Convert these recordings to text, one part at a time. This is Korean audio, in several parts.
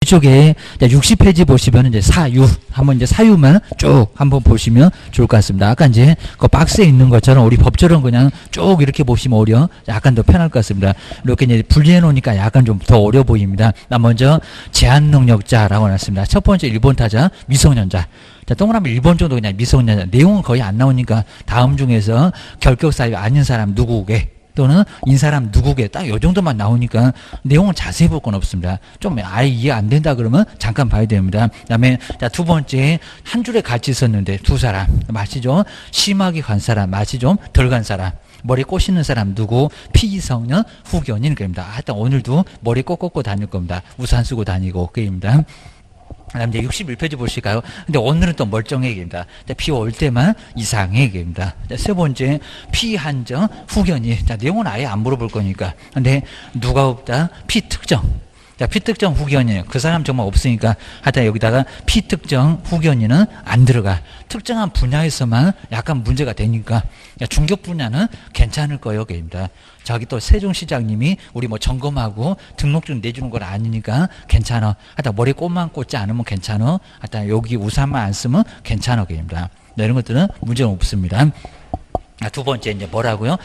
이쪽에 60페이지 보시면 이제 사유 한번 이제 사유만 쭉 한번 보시면 좋을 것 같습니다. 아까 이제 그 박스에 있는 것처럼 우리 법처럼 그냥 쭉 이렇게 보시면 오히려 약간 더 편할 것 같습니다. 이렇게 이제 분리해 놓으니까 약간 좀 더 어려 보입니다. 나 먼저 제한 능력자라고 놨습니다. 첫 번째 1번 타자 미성년자. 자, 동그라미 1번 정도 그냥 미성년자. 내용은 거의 안 나오니까 다음 중에서 결격 사유 아닌 사람 누구게 또는 인 사람 누구게 딱 요 정도만 나오니까 내용은 자세히 볼 건 없습니다. 좀 아예 이해 안 된다 그러면 잠깐 봐야 됩니다. 그다음에 자, 두 번째 한 줄에 같이 있었는데 두 사람 맛이 좀 심하게 간 사람 맛이 좀 덜 간 사람 머리 꼬시는 사람 누구 피성년 후견인 그입니다. 하여튼 오늘도 머리 꼭 꽂고 다닐 겁니다. 우산 쓰고 다니고 그입니다. 그다음 이제 61페이지 보실까요? 근데 오늘은 또 멀쩡해 얘기입니다. 비 올 때만 이상해 얘기입니다. 세 번째 피한정 후견이. 자, 내용은 아예 안 물어볼 거니까. 근데 누가 없다? 피특정. 자, 피특정 후견이에요. 그 사람 정말 없으니까 하여튼 여기다가 피특정 후견이는 안 들어가. 특정한 분야에서만 약간 문제가 되니까 중격 분야는 괜찮을 거예요. 그입니다. 저기 또 세종시장님이 우리 뭐 점검하고 등록증 내주는 건 아니니까 괜찮아. 하여튼 머리 꽃만 꽂지 않으면 괜찮아. 하여튼 여기 우산만 안 쓰면 괜찮아. 그입니다. 이런 것들은 문제는 없습니다. 두 번째 이제 뭐라고요?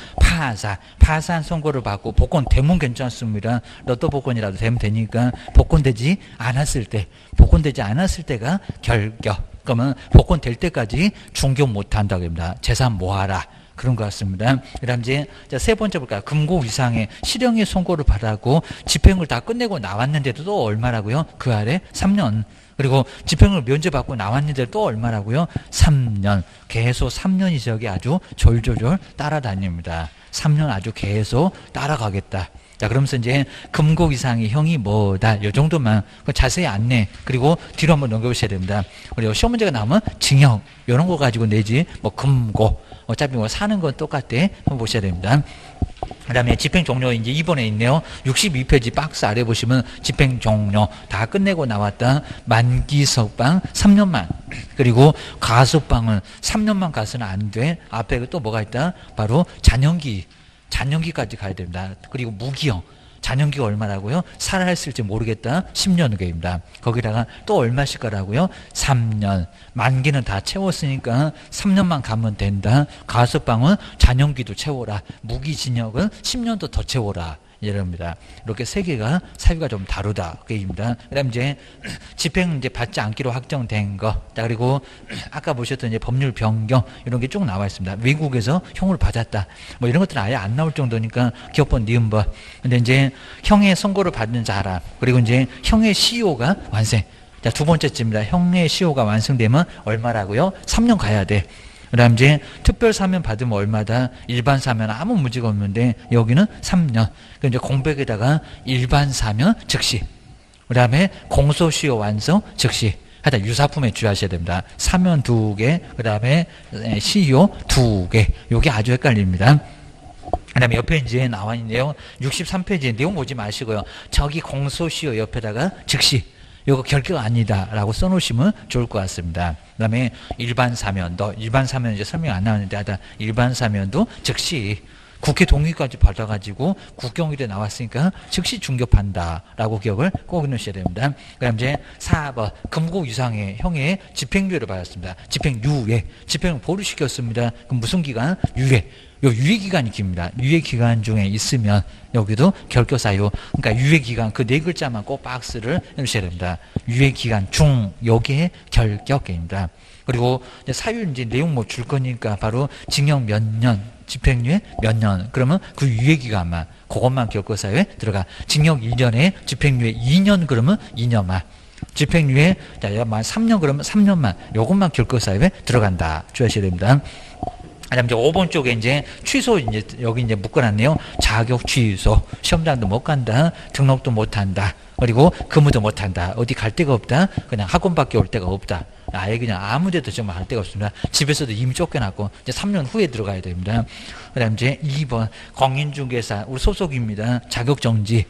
파산 선고를 받고 복권 되면 괜찮습니다. 로또 복권이라도 되면 되니까 복권되지 않았을 때가 결격. 그러면 복권 될 때까지 중격 못 한다고 합니다. 재산 모아라. 그런 것 같습니다. 그 다음 이제 세 번째 볼까요? 금고 이상의 실형의 선고를 받았고 집행을 다 끝내고 나왔는데도 또 얼마라고요? 그 아래 3년. 그리고 집행을 면제받고 나왔는데 또 얼마라고요? 3년. 계속 3년이 저기 아주 졸졸졸 따라다닙니다. 3년 아주 계속 따라가겠다. 자, 그러면서 이제 금고 이상의 형이 뭐다. 이 정도만 자세히 안내. 그리고 뒤로 한번 넘겨보셔야 됩니다. 그리고 시험 문제가 나오면 징역. 이런 거 가지고 내지 뭐 금고. 어차피 뭐 사는 건 똑같대. 한번 보셔야 됩니다. 그 다음에 집행 종료 이제 2번에 있네요. 62페이지 박스 아래 보시면 집행 종료 다 끝내고 나왔다. 만기 석방 3년만. 그리고 가석방은 3년만 가서는 안 돼. 앞에 또 뭐가 있다? 바로 잔연기까지 가야 됩니다. 그리고 무기형. 잔연기가 얼마라고요? 살아있을지 모르겠다. 10년 후입니다. 거기다가 또 얼마씩 가라고요? 3년. 만기는 다 채웠으니까 3년만 가면 된다. 가석방은 잔연기도 채워라. 무기징역은 10년도 더 채워라. 이럽니다. 이렇게 세 개가 사유가 좀 다르다. 그입니다. 그 다음 이제 집행 이제 받지 않기로 확정된 거. 자, 그리고 아까 보셨던 이제 법률 변경 이런 게 쭉 나와 있습니다. 외국에서 형을 받았다. 뭐 이런 것들은 아예 안 나올 정도니까 기업번 니은법. 근데 이제 형의 선고를 받는 사람 그리고 이제 형의 시효가 완성. 자, 두 번째쯤입니다. 형의 시효가 완성되면 얼마라고요? 3년 가야 돼. 그 다음 이제 특별 사면 받으면 얼마다? 일반 사면 아무 문제가 없는데 여기는 3년. 그 이제 공백에다가 일반 사면 즉시. 그 다음에 공소시효 완성 즉시. 하여튼 유사품에 주의하셔야 됩니다. 사면 2개, 그 다음에 시효 2개. 요게 아주 헷갈립니다. 그 다음에 옆에 이제 나와 있네요. 63페이지에 내용 보지 마시고요. 저기 공소시효 옆에다가 즉시. 요거 결격 아니다 라고 써놓으시면 좋을 것 같습니다. 그 다음에 일반 사면도 일반 사면 이제 설명 안 나왔는데 하여튼 일반 사면도 즉시 국회 동의까지 받아가지고 국경일에 나왔으니까 즉시 중격한다 라고 기억을 꼭 넣으셔야 됩니다. 그 다음 이제 4번 금고 이상의 형의 집행유예를 받았습니다. 집행유예 집행을 보류시켰습니다. 그럼 무슨 기간? 유예. 요 유예기간이 깁니다. 유예기간 중에 있으면 여기도 결격사유. 그러니까 유예기간 그 네 글자만 꼭 박스를 해주셔야 됩니다. 유예기간 중 여기에 결격입니다. 그리고 이제 사유 이제 내용 뭐 줄 거니까 바로 징역 몇 년, 집행유예 몇 년. 그러면 그 유예기간만 그것만 결격사유에 들어가. 징역 1년에 집행유예 2년 그러면 2년만. 집행유예 3년 그러면 3년만. 요것만 결격사유에 들어간다. 주의하셔야 됩니다. 그다음 이제 5번 쪽에 이제 취소 이제 여기 이제 묶어놨네요. 자격 취소. 시험장도 못 간다. 등록도 못 한다. 그리고 근무도 못 한다. 어디 갈 데가 없다. 그냥 학원밖에 올 데가 없다. 아예 그냥 아무 데도 정말 갈 데가 없습니다. 집에서도 이미 쫓겨났고 이제 3년 후에 들어가야 됩니다. 그다음 이제 2번 공인중개사 우리 소속입니다. 자격 정지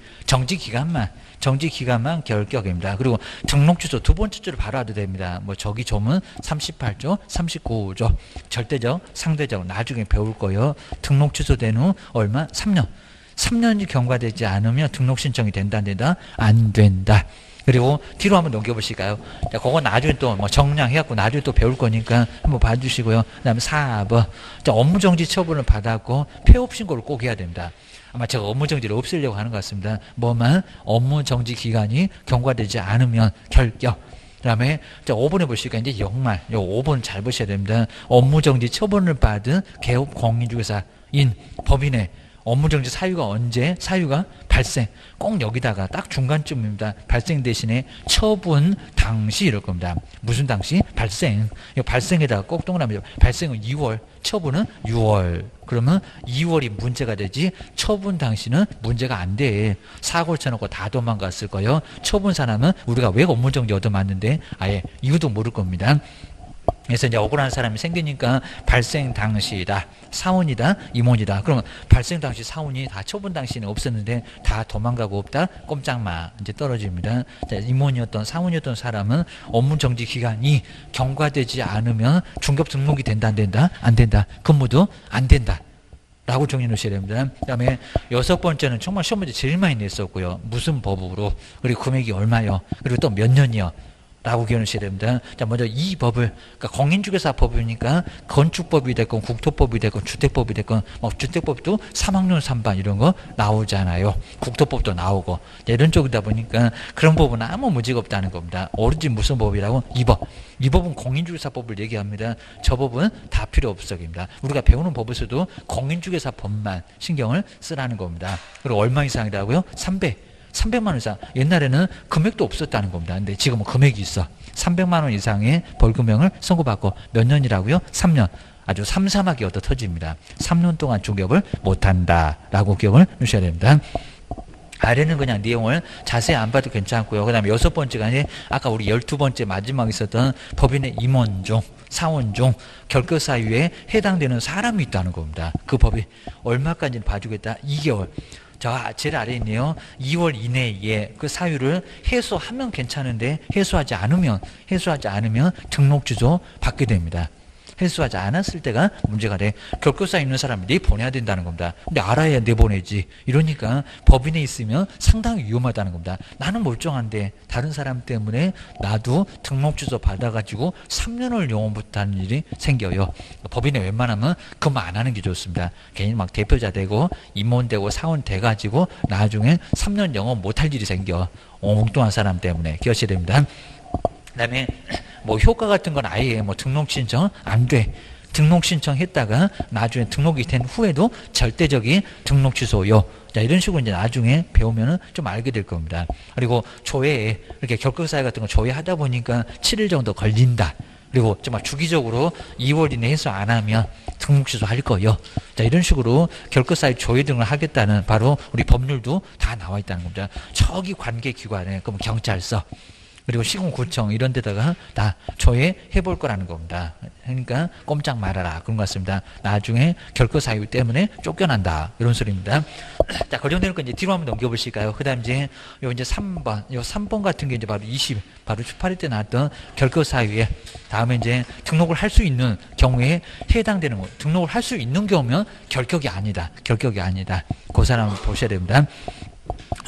기간만 결격입니다. 그리고 등록 취소 두 번째 주를 바로 하도 됩니다. 뭐 저기 조문 38조, 39조 절대적, 상대적 나중에 배울 거예요. 등록 취소된 후 얼마? 3년. 3년이 경과되지 않으면 등록 신청이 된다 안 된다? 안 된다. 그리고 뒤로 한번 넘겨보실까요? 자, 그건 나중에 또 뭐 정량해갖고 나중에 또 배울 거니까 한번 봐주시고요. 그 다음에 4번. 자, 업무정지 처분을 받았고 폐업신고를 꼭 해야 됩니다. 아마 제가 업무정지를 없애려고 하는 것 같습니다. 뭐만 업무정지 기간이 경과되지 않으면 결격. 그 다음에 5번에 보시니까 이제 정말 요 5번 잘 보셔야 됩니다. 업무정지 처분을 받은 개업 공인중개사인 법인의 업무정지 사유가 언제? 사유가 발생. 꼭 여기다가 딱 중간쯤입니다. 발생 대신에 처분 당시 이럴 겁니다. 무슨 당시? 발생. 이 발생에다가 꼭 동그라미. 발생은 2월, 처분은 6월. 그러면 2월이 문제가 되지 처분 당시는 문제가 안 돼. 사고를 쳐놓고 다 도망갔을 거예요. 처분 사람은 우리가 왜 업무정지 얻어맞는데 아예 이유도 모를 겁니다. 그래서 이제 억울한 사람이 생기니까 발생 당시다, 사원이다, 임원이다. 그러면 발생 당시 사원이 다 처분 당시는 없었는데 다 도망가고 없다. 꼼짝마 이제 떨어집니다. 자, 임원이었던 사원이었던 사람은 업무 정지 기간이 경과되지 않으면 중급 등록이 된다 안 된다? 안 된다. 근무도 안 된다. 라고 정리해 놓으셔야 됩니다. 그 다음에 6번째는 정말 시험 문제 제일 많이 냈었고요. 무슨 법으로, 그리고 금액이 얼마요, 그리고 또 몇 년이요 라고 기억하셔야 됩니다. 자, 먼저 이 법을, 그러니까 공인중개사 법이니까 건축법이 됐건 국토법이 됐건 주택법이 됐건, 주택법도 3학년 3반 이런 거 나오잖아요. 국토법도 나오고. 이런 쪽이다 보니까 그런 법은 아무 문제가 없다는 겁니다. 오로지 무슨 법이라고? 이 법. 이 법은 공인중개사법을 얘기합니다. 저 법은 다 필요 없어입니다. 우리가 배우는 법에서도 공인중개사 법만 신경을 쓰라는 겁니다. 그리고 얼마 이상이라고요? 300만 원 이상. 옛날에는 금액도 없었다는 겁니다. 근데 지금은 금액이 있어. 300만 원 이상의 벌금형을 선고받고 몇 년이라고요? 3년. 아주 삼삼하게 얻어 터집니다. 3년 동안 중개업을 못한다라고 기억을 하셔야 됩니다. 아래는 그냥 내용을 자세히 안 봐도 괜찮고요. 그 다음에 6번째가 이제 아까 우리 12번째 마지막에 있었던 법인의 임원 중, 사원 중 결격 사유에 해당되는 사람이 있다는 겁니다. 그 법이 얼마까지는 봐주겠다? 2개월. 자, 제일 아래에 있네요. 2월 이내에 그 사유를 해소하면 괜찮은데 해소하지 않으면 등록 주소 받게 됩니다. 해소하지 않았을 때가 문제가 돼. 결격사 있는 사람이 내보내야 된다는 겁니다. 근데 알아야 내보내지. 이러니까 법인에 있으면 상당히 위험하다는 겁니다. 나는 멀쩡한데 다른 사람 때문에 나도 등록 주소 받아가지고 3년을 영업 못하는 일이 생겨요. 법인에 웬만하면 근무 안 하는 게 좋습니다. 괜히 막 대표자 되고 임원 되고 사원 돼가지고 나중에 3년 영업 못할 일이 생겨. 엉뚱한 사람 때문에 기억하셔야 됩니다. 그 다음에 뭐 효과 같은 건 아예 뭐 등록 신청 안 돼. 등록 신청했다가 나중에 등록이 된 후에도 절대적인 등록 취소요. 자, 이런 식으로 이제 나중에 배우면은 좀 알게 될 겁니다. 그리고 조회에 이렇게 결격사유 같은 거 조회하다 보니까 7일 정도 걸린다. 그리고 정말 주기적으로 2월 이내 해소 안 하면 등록 취소할 거예요. 자, 이런 식으로 결격사유 조회 등을 하겠다는 바로 우리 법률도 다 나와 있다는 겁니다. 저기 관계기관에 그럼 경찰서 그리고 시군구청 이런 데다가 다 조회해 볼 거라는 겁니다. 그러니까 꼼짝 말아라 그런 것 같습니다. 나중에 결격 사유 때문에 쫓겨난다 이런 소리입니다. 자, 거정되는 거 이제 뒤로 한번 넘겨보실까요? 그 다음 이제 요 이제 3번 같은 게 이제 바로 18일 때 나왔던 결격 사유에 다음에 이제 등록을 할 수 있는 경우에 해당되는 거. 등록을 할 수 있는 경우면 결격이 아니다. 그 사람 보셔야 됩니다.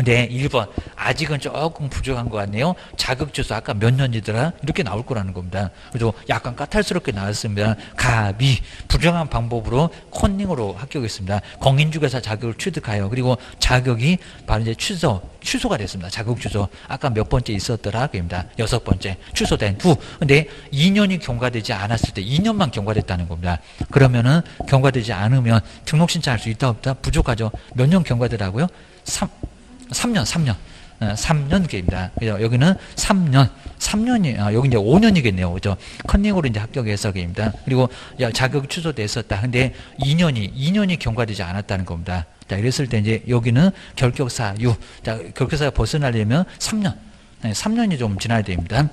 네, 1번. 아직은 조금 부족한 것 같네요. 자격주소 아까 몇 년이더라? 이렇게 나올 거라는 겁니다. 그래서 약간 까탈스럽게 나왔습니다. 갑이 부정한 방법으로 컨닝으로 합격했습니다. 공인중개사 자격을 취득하여 그리고 자격이 바로 이제 취소가 됐습니다. 자격주소 아까 몇 번째 있었더라? 그입니다. 6번째. 취소된 후. 근데 2년이 경과되지 않았을 때 2년만 경과됐다는 겁니다. 그러면은 경과되지 않으면 등록 신청할 수 있다 없다? 부족하죠. 몇 년 경과되라고요? 3년 게입니다. 그래서 여기는 3년이, 여기 이제 5년이겠네요. 그죠? 컨닝으로 이제 합격해서 게입니다. 그리고 자격이 취소됐었다. 근데 2년이 경과되지 않았다는 겁니다. 자, 이랬을 때 이제 여기는 결격사유. 자, 결격사유 벗어나려면 3년이 좀 지나야 됩니다.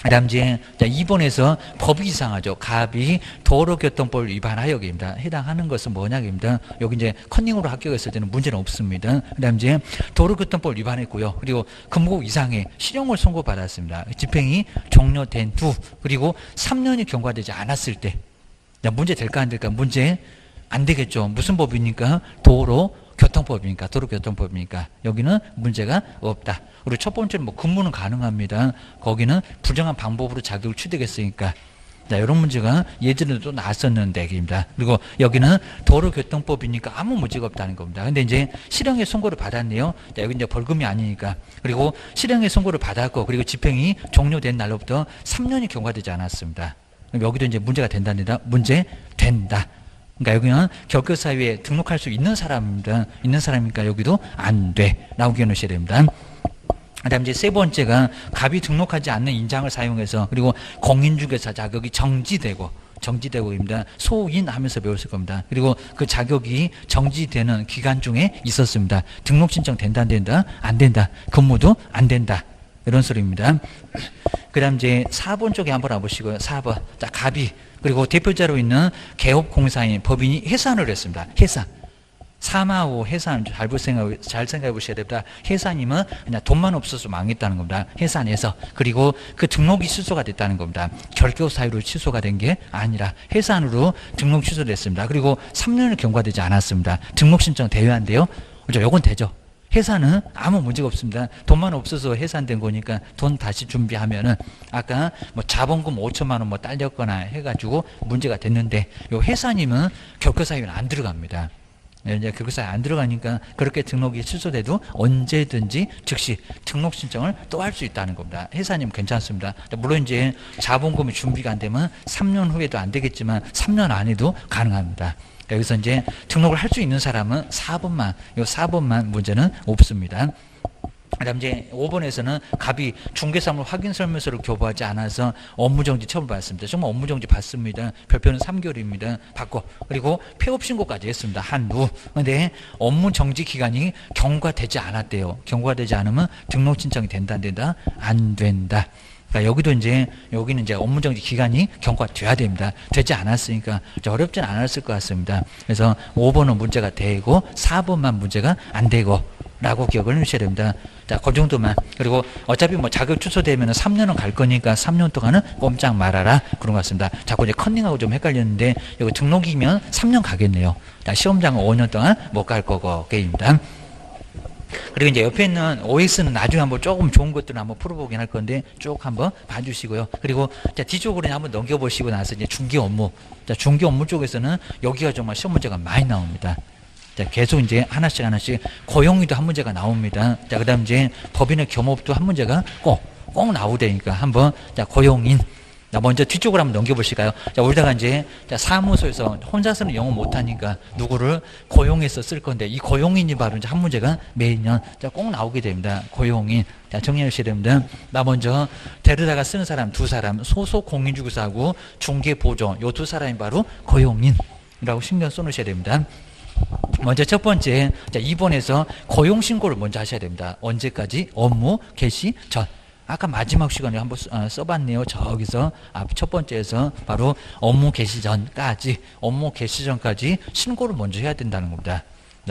그 다음 이제 2번에서 법이 이상하죠. 갑이 도로교통법 위반하여입니다. 해당하는 것은 뭐냐입니다. 여기 이제 컨닝으로 합격했을 때는 문제는 없습니다. 그 다음 이제 도로교통법 위반했고요. 그리고 금고 이상의 실형을 선고받았습니다. 집행이 종료된 후 그리고 3년이 경과되지 않았을 때 문제 될까 안 될까? 문제 안 되겠죠. 무슨 법이니까 도로 교통법이니까, 도로교통법이니까 여기는 문제가 없다. 그리고 첫 번째는 뭐 근무는 가능합니다. 거기는 부정한 방법으로 자격을 취득했으니까. 자, 이런 문제가 예전에도 나왔었는데, 입니다. 그리고 여기는 도로교통법이니까 아무 문제가 없다는 겁니다. 근데 이제 실형의 선고를 받았네요. 자, 여기 이제 벌금이 아니니까. 그리고 실형의 선고를 받았고, 그리고 집행이 종료된 날로부터 3년이 경과되지 않았습니다. 그럼 여기도 이제 문제가 된답니다. 문제 된다. 그러니까 여기는 결격사유에 등록할 수 있는 사람입니다. 있는 사람이니까 여기도 안 돼. 라고 기억하셔야 됩니다. 그 다음 이제 세 번째가 갑이 등록하지 않는 인장을 사용해서 그리고 공인중개사 자격이 정지되고입니다. 소인하면서 배웠을 겁니다. 그리고 그 자격이 정지되는 기간 중에 있었습니다. 등록 신청 된다 안 된다? 안 된다. 근무도 안 된다. 이런 소리입니다. 그 다음 이제 4번 쪽에 한번 와보시고요. 4번. 자, 갑이 그리고 대표자로 있는 개업공사인 법인이 해산을 했습니다. 해산. 사마후 해산 잘 생각해 보셔야 됩니다. 해산이면 그냥 돈만 없어서 망했다는 겁니다. 해산해서 그리고 그 등록이 취소가 됐다는 겁니다. 결격 사유로 취소가 된 게 아니라 해산으로 등록 취소됐습니다. 그리고 3년을 경과되지 않았습니다. 등록 신청 돼야 한대요. 그죠? 요건 되죠. 해산은 아무 문제가 없습니다. 돈만 없어서 해산된 거니까 돈 다시 준비하면은 아까 뭐 자본금 5천만 원 뭐 딸렸거나 해가지고 문제가 됐는데 요 해산이면 결격 사유는 안 들어갑니다. 이제 결격사에 안 들어가니까 그렇게 등록이 취소돼도 언제든지 즉시 등록 신청을 또 할 수 있다는 겁니다. 해산이면 괜찮습니다. 물론 이제 자본금이 준비가 안 되면 3년 후에도 안 되겠지만 3년 안에도 가능합니다. 여기서 이제 등록을 할 수 있는 사람은 4번만, 요 4번만 문제는 없습니다. 그 다음 이제 5번에서는 갑이 중개사물 확인 설명서를 교부하지 않아서 업무정지 처벌받았습니다. 정말 업무정지 받습니다. 별표는 3개월입니다. 받고 그리고 폐업신고까지 했습니다. 한두. 근데 업무정지 기간이 경과되지 않았대요. 경과되지 않으면 등록 신청이 된다 안 된다? 안 된다. 그러니까 여기는 이제 업무정지 기간이 경과돼야 됩니다. 되지 않았으니까 어렵진 않았을 것 같습니다. 그래서 5번은 문제가 되고 4번만 문제가 안 되고 라고 기억을 해주셔야 됩니다. 자, 그 정도만. 그리고 어차피 뭐 자격 취소되면 3년은 갈 거니까 3년 동안은 꼼짝 말아라. 그런 것 같습니다. 자꾸 이제 컨닝하고 좀 헷갈렸는데, 이거 등록이면 3년 가겠네요. 자, 시험장은 5년 동안 못 갈 거고, 게임입니다. 그리고 이제 옆에 있는 OX는 나중에 한번 조금 좋은 것들을 한번 풀어보긴 할 건데, 쭉 한번 봐주시고요. 그리고 자, 뒤쪽으로 한번 넘겨보시고 나서 이제 중개 업무. 자, 중개 업무 쪽에서는 여기가 정말 시험 문제가 많이 나옵니다. 자, 계속 이제 하나씩 고용위도 한 문제가 나옵니다. 자, 그 다음 이제 법인의 겸업도 한 문제가 꼭 나오다니까 한번, 자, 고용인. 자, 먼저 뒤쪽으로 한번 넘겨보실까요? 자, 울다가 이제, 자, 사무소에서 혼자서는 영어 못하니까 누구를 고용해서 쓸 건데, 이 고용인이 바로 이제 한 문제가 매년, 자, 꼭 나오게 됩니다. 고용인. 자, 정리해 주셔야 됩니다. 나 먼저 데려다가 쓰는 사람 2사람, 소속 공인중개사하고 중개보조, 요 2사람이 바로 고용인이라고 신경 써 놓으셔야 됩니다. 먼저 첫 번째, 자, 2번에서 고용신고를 먼저 하셔야 됩니다. 언제까지? 업무 개시 전. 아까 마지막 시간에 한번 써봤네요. 저기서 첫 번째에서 바로 업무 개시 전까지, 신고를 먼저 해야 된다는 겁니다.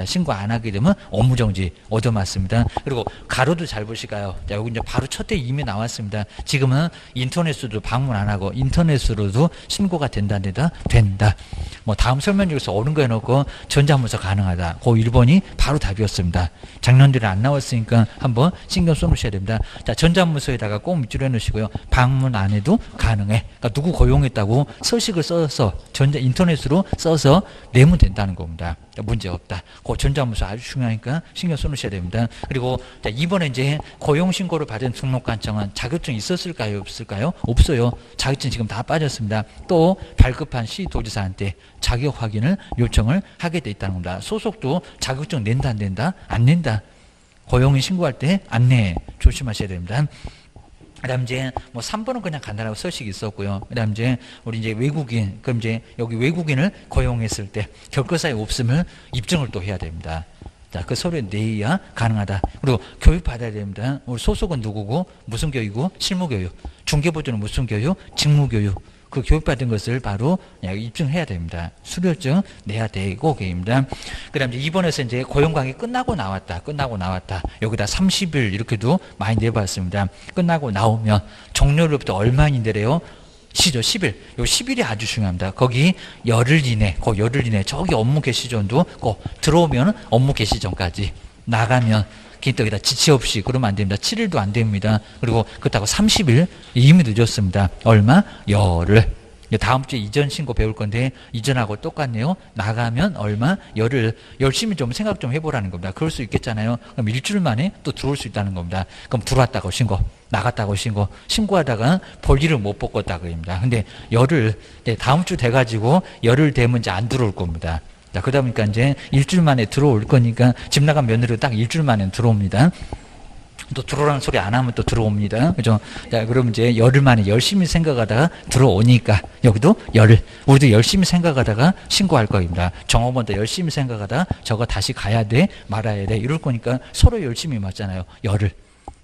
신고 안 하게 되면 업무정지 얻어맞습니다. 그리고 가로도 잘 보실까요? 자, 여기 이제 바로 첫 대 이미 나왔습니다. 지금은 인터넷으로도 방문 안 하고 인터넷으로도 신고가 된다 안 된다? 된다. 뭐 다음 설명 중에서 옳은 거 해놓고 전자문서 가능하다. 그 1번이 바로 답이었습니다. 작년들에 안 나왔으니까 한번 신경 써놓으셔야 됩니다. 자, 전자문서에다가 꼭 밑줄에 해놓으시고요. 방문 안 해도 가능해. 그러니까 누구 고용했다고 서식을 써서 인터넷으로 써서 내면 된다는 겁니다. 문제 없다. 그 전자문서 아주 중요하니까 신경 써놓으셔야 됩니다. 그리고 자, 이번에 이제 고용신고를 받은 등록관청은 자격증 있었을까요? 없을까요? 없어요. 자격증 지금 다 빠졌습니다. 또 발급한 시도지사한테 자격 확인을 요청을 하게 돼 있다는 겁니다. 소속도 자격증 낸다 안 낸다? 안 낸다. 고용인 신고할 때 안 내. 조심하셔야 됩니다. 그 다음 이제 뭐 3번은 그냥 간단하고 서식이 있었고요. 그 다음 이제 우리 이제 외국인, 그럼 이제 여기 외국인을 고용했을 때 결과사에 없으면 입증을 또 해야 됩니다. 자, 그 서류에 내야 가능하다. 그리고 교육 받아야 됩니다. 우리 소속은 누구고, 무슨 교육이고, 실무교육. 중개보조는 무슨 교육, 직무교육. 그 교육받은 것을 바로 입증해야 됩니다. 수료증 내야 되고, 게입니다. 그 다음 이제 2번에서 이제 고용관계 끝나고 나왔다. 여기다 30일 이렇게도 많이 내봤습니다. 끝나고 나오면 종료로부터 얼마인데래요? 시죠. 10일. 요 10일이 아주 중요합니다. 거기 열흘 이내, 저기 업무 개시 전도 꼭 들어오면 업무 개시 전까지 나가면 긴떡이다. 지체 없이 그러면 안 됩니다. 7일도 안 됩니다. 그리고 그렇다고 30일 이미 늦었습니다. 얼마? 열흘. 다음 주에 이전 신고 배울 건데 이전하고 똑같네요. 나가면 얼마? 열흘. 열심히 좀 생각 좀 해보라는 겁니다. 그럴 수 있겠잖아요. 그럼 일주일 만에 또 들어올 수 있다는 겁니다. 그럼 들어왔다고 신고, 나갔다고 신고, 신고하다가 볼일을 못 뽑았다고 합니다. 근데 열흘, 다음 주 돼가지고 열흘 되면 이제 안 들어올 겁니다. 자, 그러다 보니까 이제 일주일 만에 들어올 거니까 집 나간 며느리도 딱 일주일 만에 들어옵니다. 또 들어오라는 소리 안 하면 또 들어옵니다. 그죠? 자, 그럼 이제 열흘 만에 열심히 생각하다가 들어오니까 여기도 열흘. 우리도 열심히 생각하다가 신고할 거입니다. 종업원도 열심히 생각하다가 저거 다시 가야 돼, 말아야 돼. 이럴 거니까 서로 열심히 맞잖아요. 열흘.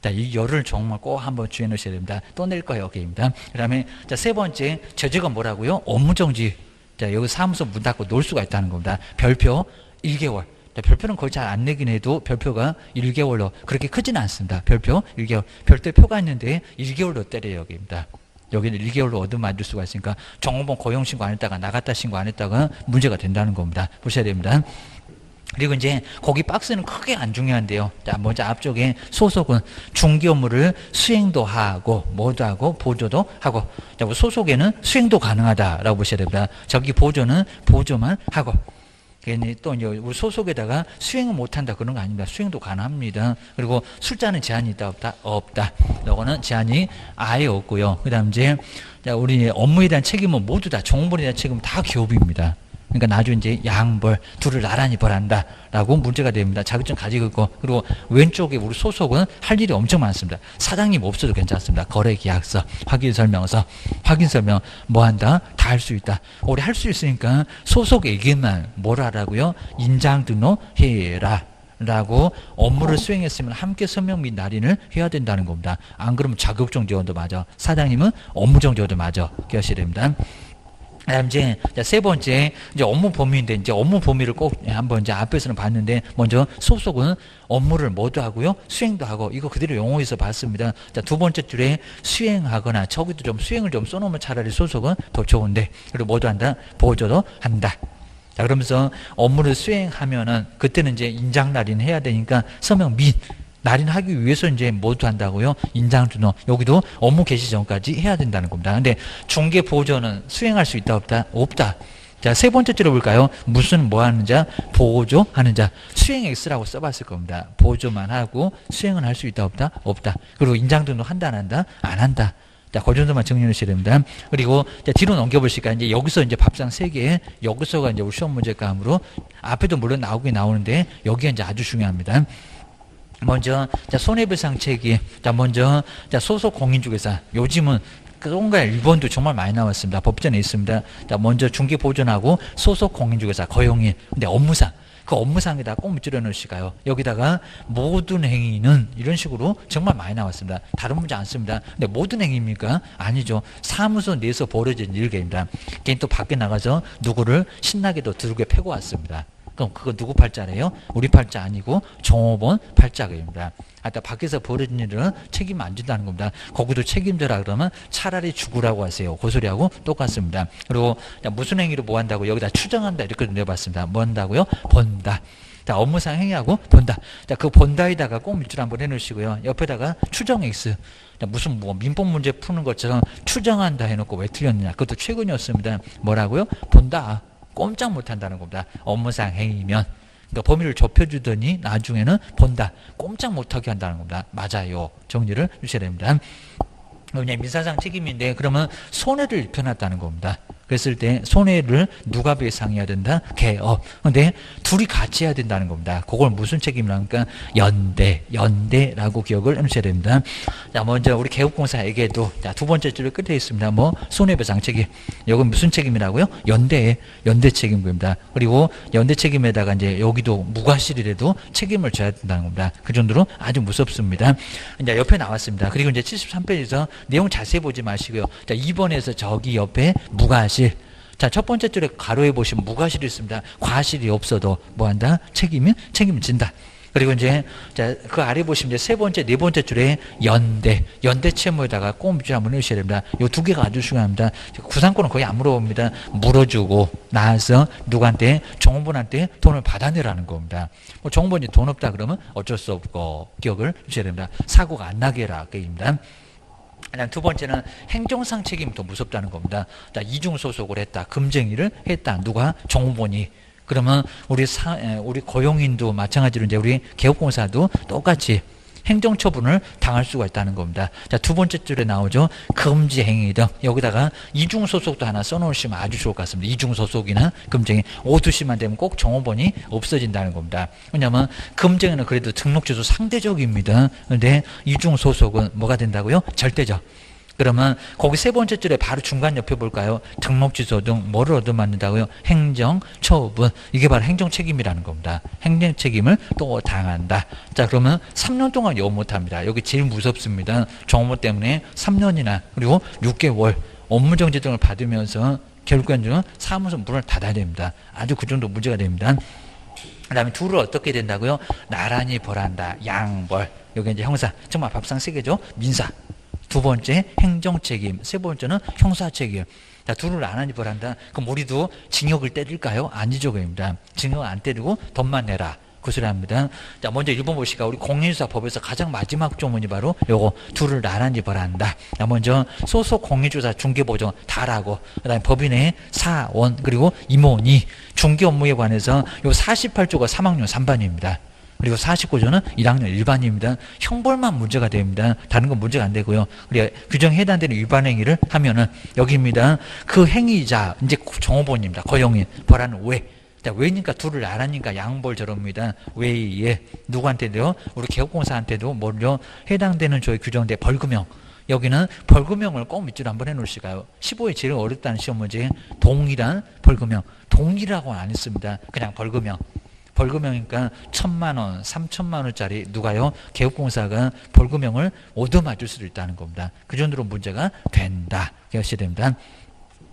자, 이 열을 정말 꼭 한번 주의해 놓으셔야 됩니다. 또 낼 거예요, 여기입니다. 그 다음에 자, 세 번째, 제재가 뭐라고요? 업무정지. 자, 여기 사무소 문 닫고 놀 수가 있다는 겁니다. 별표 1개월. 별표는 거의 잘 안 내긴 해도 별표가 1개월로 그렇게 크지는 않습니다. 별표 1개월. 별도의 표가 있는데 1개월로 때려요, 여기입니다. 여기는 1개월로 얻어맞을 수가 있으니까 종업원 고용 신고 안 했다가 나갔다 신고 안 했다가 문제가 된다는 겁니다. 보셔야 됩니다. 그리고 이제 거기 박스는 크게 안 중요한데요. 자, 먼저 앞쪽에 소속은 중개 업무를 수행도 하고 뭐도 하고 보조도 하고, 자, 소속에는 수행도 가능하다라고 보셔야 됩니다. 저기 보조는 보조만 하고. 괜히 또 이제 우리 소속에다가 수행을 못한다 그런 거 아닙니다. 수행도 가능합니다. 그리고 술자는 제한이 있다 없다? 없다. 이거는 제한이 아예 없고요. 그다음 이제 우리 업무에 대한 책임은 모두 다 종업원에 대한 책임은 다 기업입니다. 그러니까 나중에 이제 양벌 둘을 나란히 벌한다라고 문제가 됩니다. 자격증 가지고 있고, 그리고 왼쪽에 우리 소속은 할 일이 엄청 많습니다. 사장님 없어도 괜찮습니다. 거래계약서, 확인설명서, 확인설명 뭐 한다? 다 할 수 있다. 우리 할 수 있으니까 소속에게만 뭘 하라고요? 인장 등록해라 라고 업무를 수행했으면 함께 서명 및 날인을 해야 된다는 겁니다. 안 그러면 자격증 지원도 맞아. 사장님은 업무정 지원도 맞아. 기억하셔야 됩니다. 그다음 이제 세 번째 이제 업무 범위인데, 이제 업무 범위를 꼭 한번 이제 앞에서는 봤는데, 먼저 소속은 업무를 뭐도 하고요, 수행도 하고, 이거 그대로 용어에서 봤습니다. 자, 두 번째 줄에 수행하거나, 저기도 좀 수행을 좀 써놓으면 차라리 소속은 더 좋은데, 그리고 뭐도 한다, 보조도 한다. 자, 그러면서 업무를 수행하면은 그때는 이제 인장 날인 해야 되니까 서명 및 날인하기 위해서 이제 뭐도 한다고요? 인장 등록. 여기도 업무 개시 전까지 해야 된다는 겁니다. 근데 중개 보조는 수행할 수 있다 없다? 없다. 자, 세 번째 줄을 볼까요? 무슨 뭐 하는 자? 보조하는 자. 수행 X라고 써봤을 겁니다. 보조만 하고 수행은 할 수 있다 없다? 없다. 그리고 인장 등록 한다 안 한다? 안 한다. 자, 그 정도만 정리해 주셔야 됩니다. 그리고 자, 뒤로 넘겨보실까? 이제 여기서 이제 밥상 3개, 여기서가 이제 우리 시험 문제감으로 앞에도 물론 나오긴 나오는데 여기가 이제 아주 중요합니다. 먼저 자, 손해배상 책임. 자, 먼저 자, 소속 공인중개사. 요즘은 그런가 일본도 정말 많이 나왔습니다. 법전에 있습니다. 자, 먼저 중개 보존하고 소속 공인중개사 거용인. 근데 업무상, 그 업무상에다 꼭 밑줄여 놓으실까요? 여기다가 모든 행위는 이런 식으로 정말 많이 나왔습니다. 다른 문제 안 씁니다. 근데 모든 행위입니까? 아니죠. 사무소 내에서 벌어진 일개입니다. 걔는 또 밖에 나가서 누구를 신나게도 두르게 패고 왔습니다. 그럼 그거 누구 팔자래요? 우리 팔자 아니고 종업원 팔자입니다. 하여튼 밖에서 벌어진 일은 책임 안 진다는 겁니다. 거기도 책임져라 그러면 차라리 죽으라고 하세요. 그 소리하고 똑같습니다. 그리고 무슨 행위로 뭐 한다고? 여기다 추정한다 이렇게 내봤습니다. 뭐 한다고요? 번다. 자, 업무상 행위하고 본다. 자, 그 본다에다가 꼭 밑줄 한번 해놓으시고요. 옆에다가 추정 X. 자, 무슨 뭐 민법 문제 푸는 것처럼 추정한다 해놓고 왜 틀렸느냐? 그것도 최근이었습니다. 뭐라고요? 본다. 꼼짝 못한다는 겁니다. 업무상 행위면. 그러니까 범위를 좁혀주더니 나중에는 본다. 꼼짝 못하게 한다는 겁니다. 맞아요. 정리를 주셔야 됩니다. 그냥 민사상 책임인데 그러면 손해를 입혀놨다는 겁니다. 그랬을 때 손해를 누가 배상해야 된다? 개업. 근데 둘이 같이 해야 된다는 겁니다. 그걸 무슨 책임이라니까? 연대라고 기억을 해주셔야 됩니다. 자, 먼저 우리 개업공사에게도 자, 두 번째 줄을 끝에 있습니다. 뭐 손해배상 책임. 이건 무슨 책임이라고요? 연대 책임입니다. 그리고 연대 책임에다가 이제 여기도 무과실이라도 책임을 져야 된다는 겁니다. 그 정도로 아주 무섭습니다. 이제 옆에 나왔습니다. 그리고 이제 73페이지에서 내용 자세히 보지 마시고요. 자, 2번에서 저기 옆에 무과실. 자, 첫 번째 줄에 가로에 보시면 무과실이 있습니다. 과실이 없어도 뭐 한다? 책임을 진다. 그리고 이제 자, 그 아래 보시면 이제 세 번째, 네 번째 줄에 연대 채무에다가 꼭 밑줄 한번 넣으셔야 됩니다. 요 두 개가 아주 중요합니다. 구상권은 거의 안 물어봅니다. 물어주고 나와서 누구한테 종업원한테 돈을 받아내라는 겁니다. 뭐 종업원이 돈 없다 그러면 어쩔 수 없고 기억을 주셔야 됩니다. 사고가 안 나게 해라 그입니다. 그다음 두 번째는 행정상 책임이 더 무섭다는 겁니다. 자, 이중 소속을 했다, 금쟁이를 했다, 누가 종업원이. 그러면 우리 고용인도 마찬가지로 이제 우리 개업공사도 똑같이 행정처분을 당할 수가 있다는 겁니다. 자, 두 번째 줄에 나오죠. 금지 행위 등 여기다가 이중소속도 하나 써놓으시면 아주 좋을 것 같습니다. 이중소속이나 금쟁이 오두시만 되면 꼭 종업원이 없어진다는 겁니다. 왜냐하면 금쟁이는 그래도 등록주소 상대적입니다. 그런데 이중소속은 뭐가 된다고요? 절대적. 그러면 거기 세 번째 줄에 바로 중간 옆에 볼까요? 등록주소 등 뭐를 얻어맞는다고요? 행정처분. 이게 바로 행정책임이라는 겁니다. 행정책임을 또 당한다. 자, 그러면 3년 동안 영업 못합니다. 여기 제일 무섭습니다. 종업원 때문에 3년이나 그리고 6개월 업무정지 등을 받으면서 결국에는 사무소 문을 닫아야 됩니다. 아주 그 정도 문제가 됩니다. 그 다음에 둘을 어떻게 된다고요? 나란히 벌한다. 양벌. 여기 이제 형사. 정말 밥상 세 개죠. 민사. 두 번째 행정책임, 세 번째는 형사책임. 자, 둘을 나란히 벌한다. 그럼 우리도 징역을 때릴까요? 아니죠, 그입니다. 징역 안 때리고 돈만 내라. 그 소리 합니다. 자, 먼저 1번 보시까 우리 공인조사법에서 가장 마지막 조문이 바로 요거 둘을 나란히 벌한다. 자, 먼저 소속 공인조사 중개보증 다라고, 그다음에 법인의 사원 그리고 임원이 중개 업무에 관해서 요 48조가 3학년 3반입니다. 그리고 49조는 1학년 일반입니다. 형벌만 문제가 됩니다. 다른 건 문제가 안 되고요. 그리고 규정에 해당되는 위반 행위를 하면은 여기입니다. 그 행위자 이제 종업원입니다. 고용인 벌하는 왜. 자, 왜니까 둘을 나란히니까 양벌 저럽니다. 왜에 누구한테도요? 우리 개업공사한테도 뭐요? 해당되는 조에 규정된 벌금형. 여기는 벌금형을 꼭 밑줄 한번 해놓으실까요? 15에 제일 어렵다는 시험 문제 동일한 벌금형. 동일하고는 안 했습니다. 그냥 벌금형. 벌금형이니까 1,000만 원, 3,000만 원짜리 누가요? 개업공사가 벌금형을 얻어맞을 수도 있다는 겁니다. 그 정도로 문제가 된다. 기억하셔야 됩니다.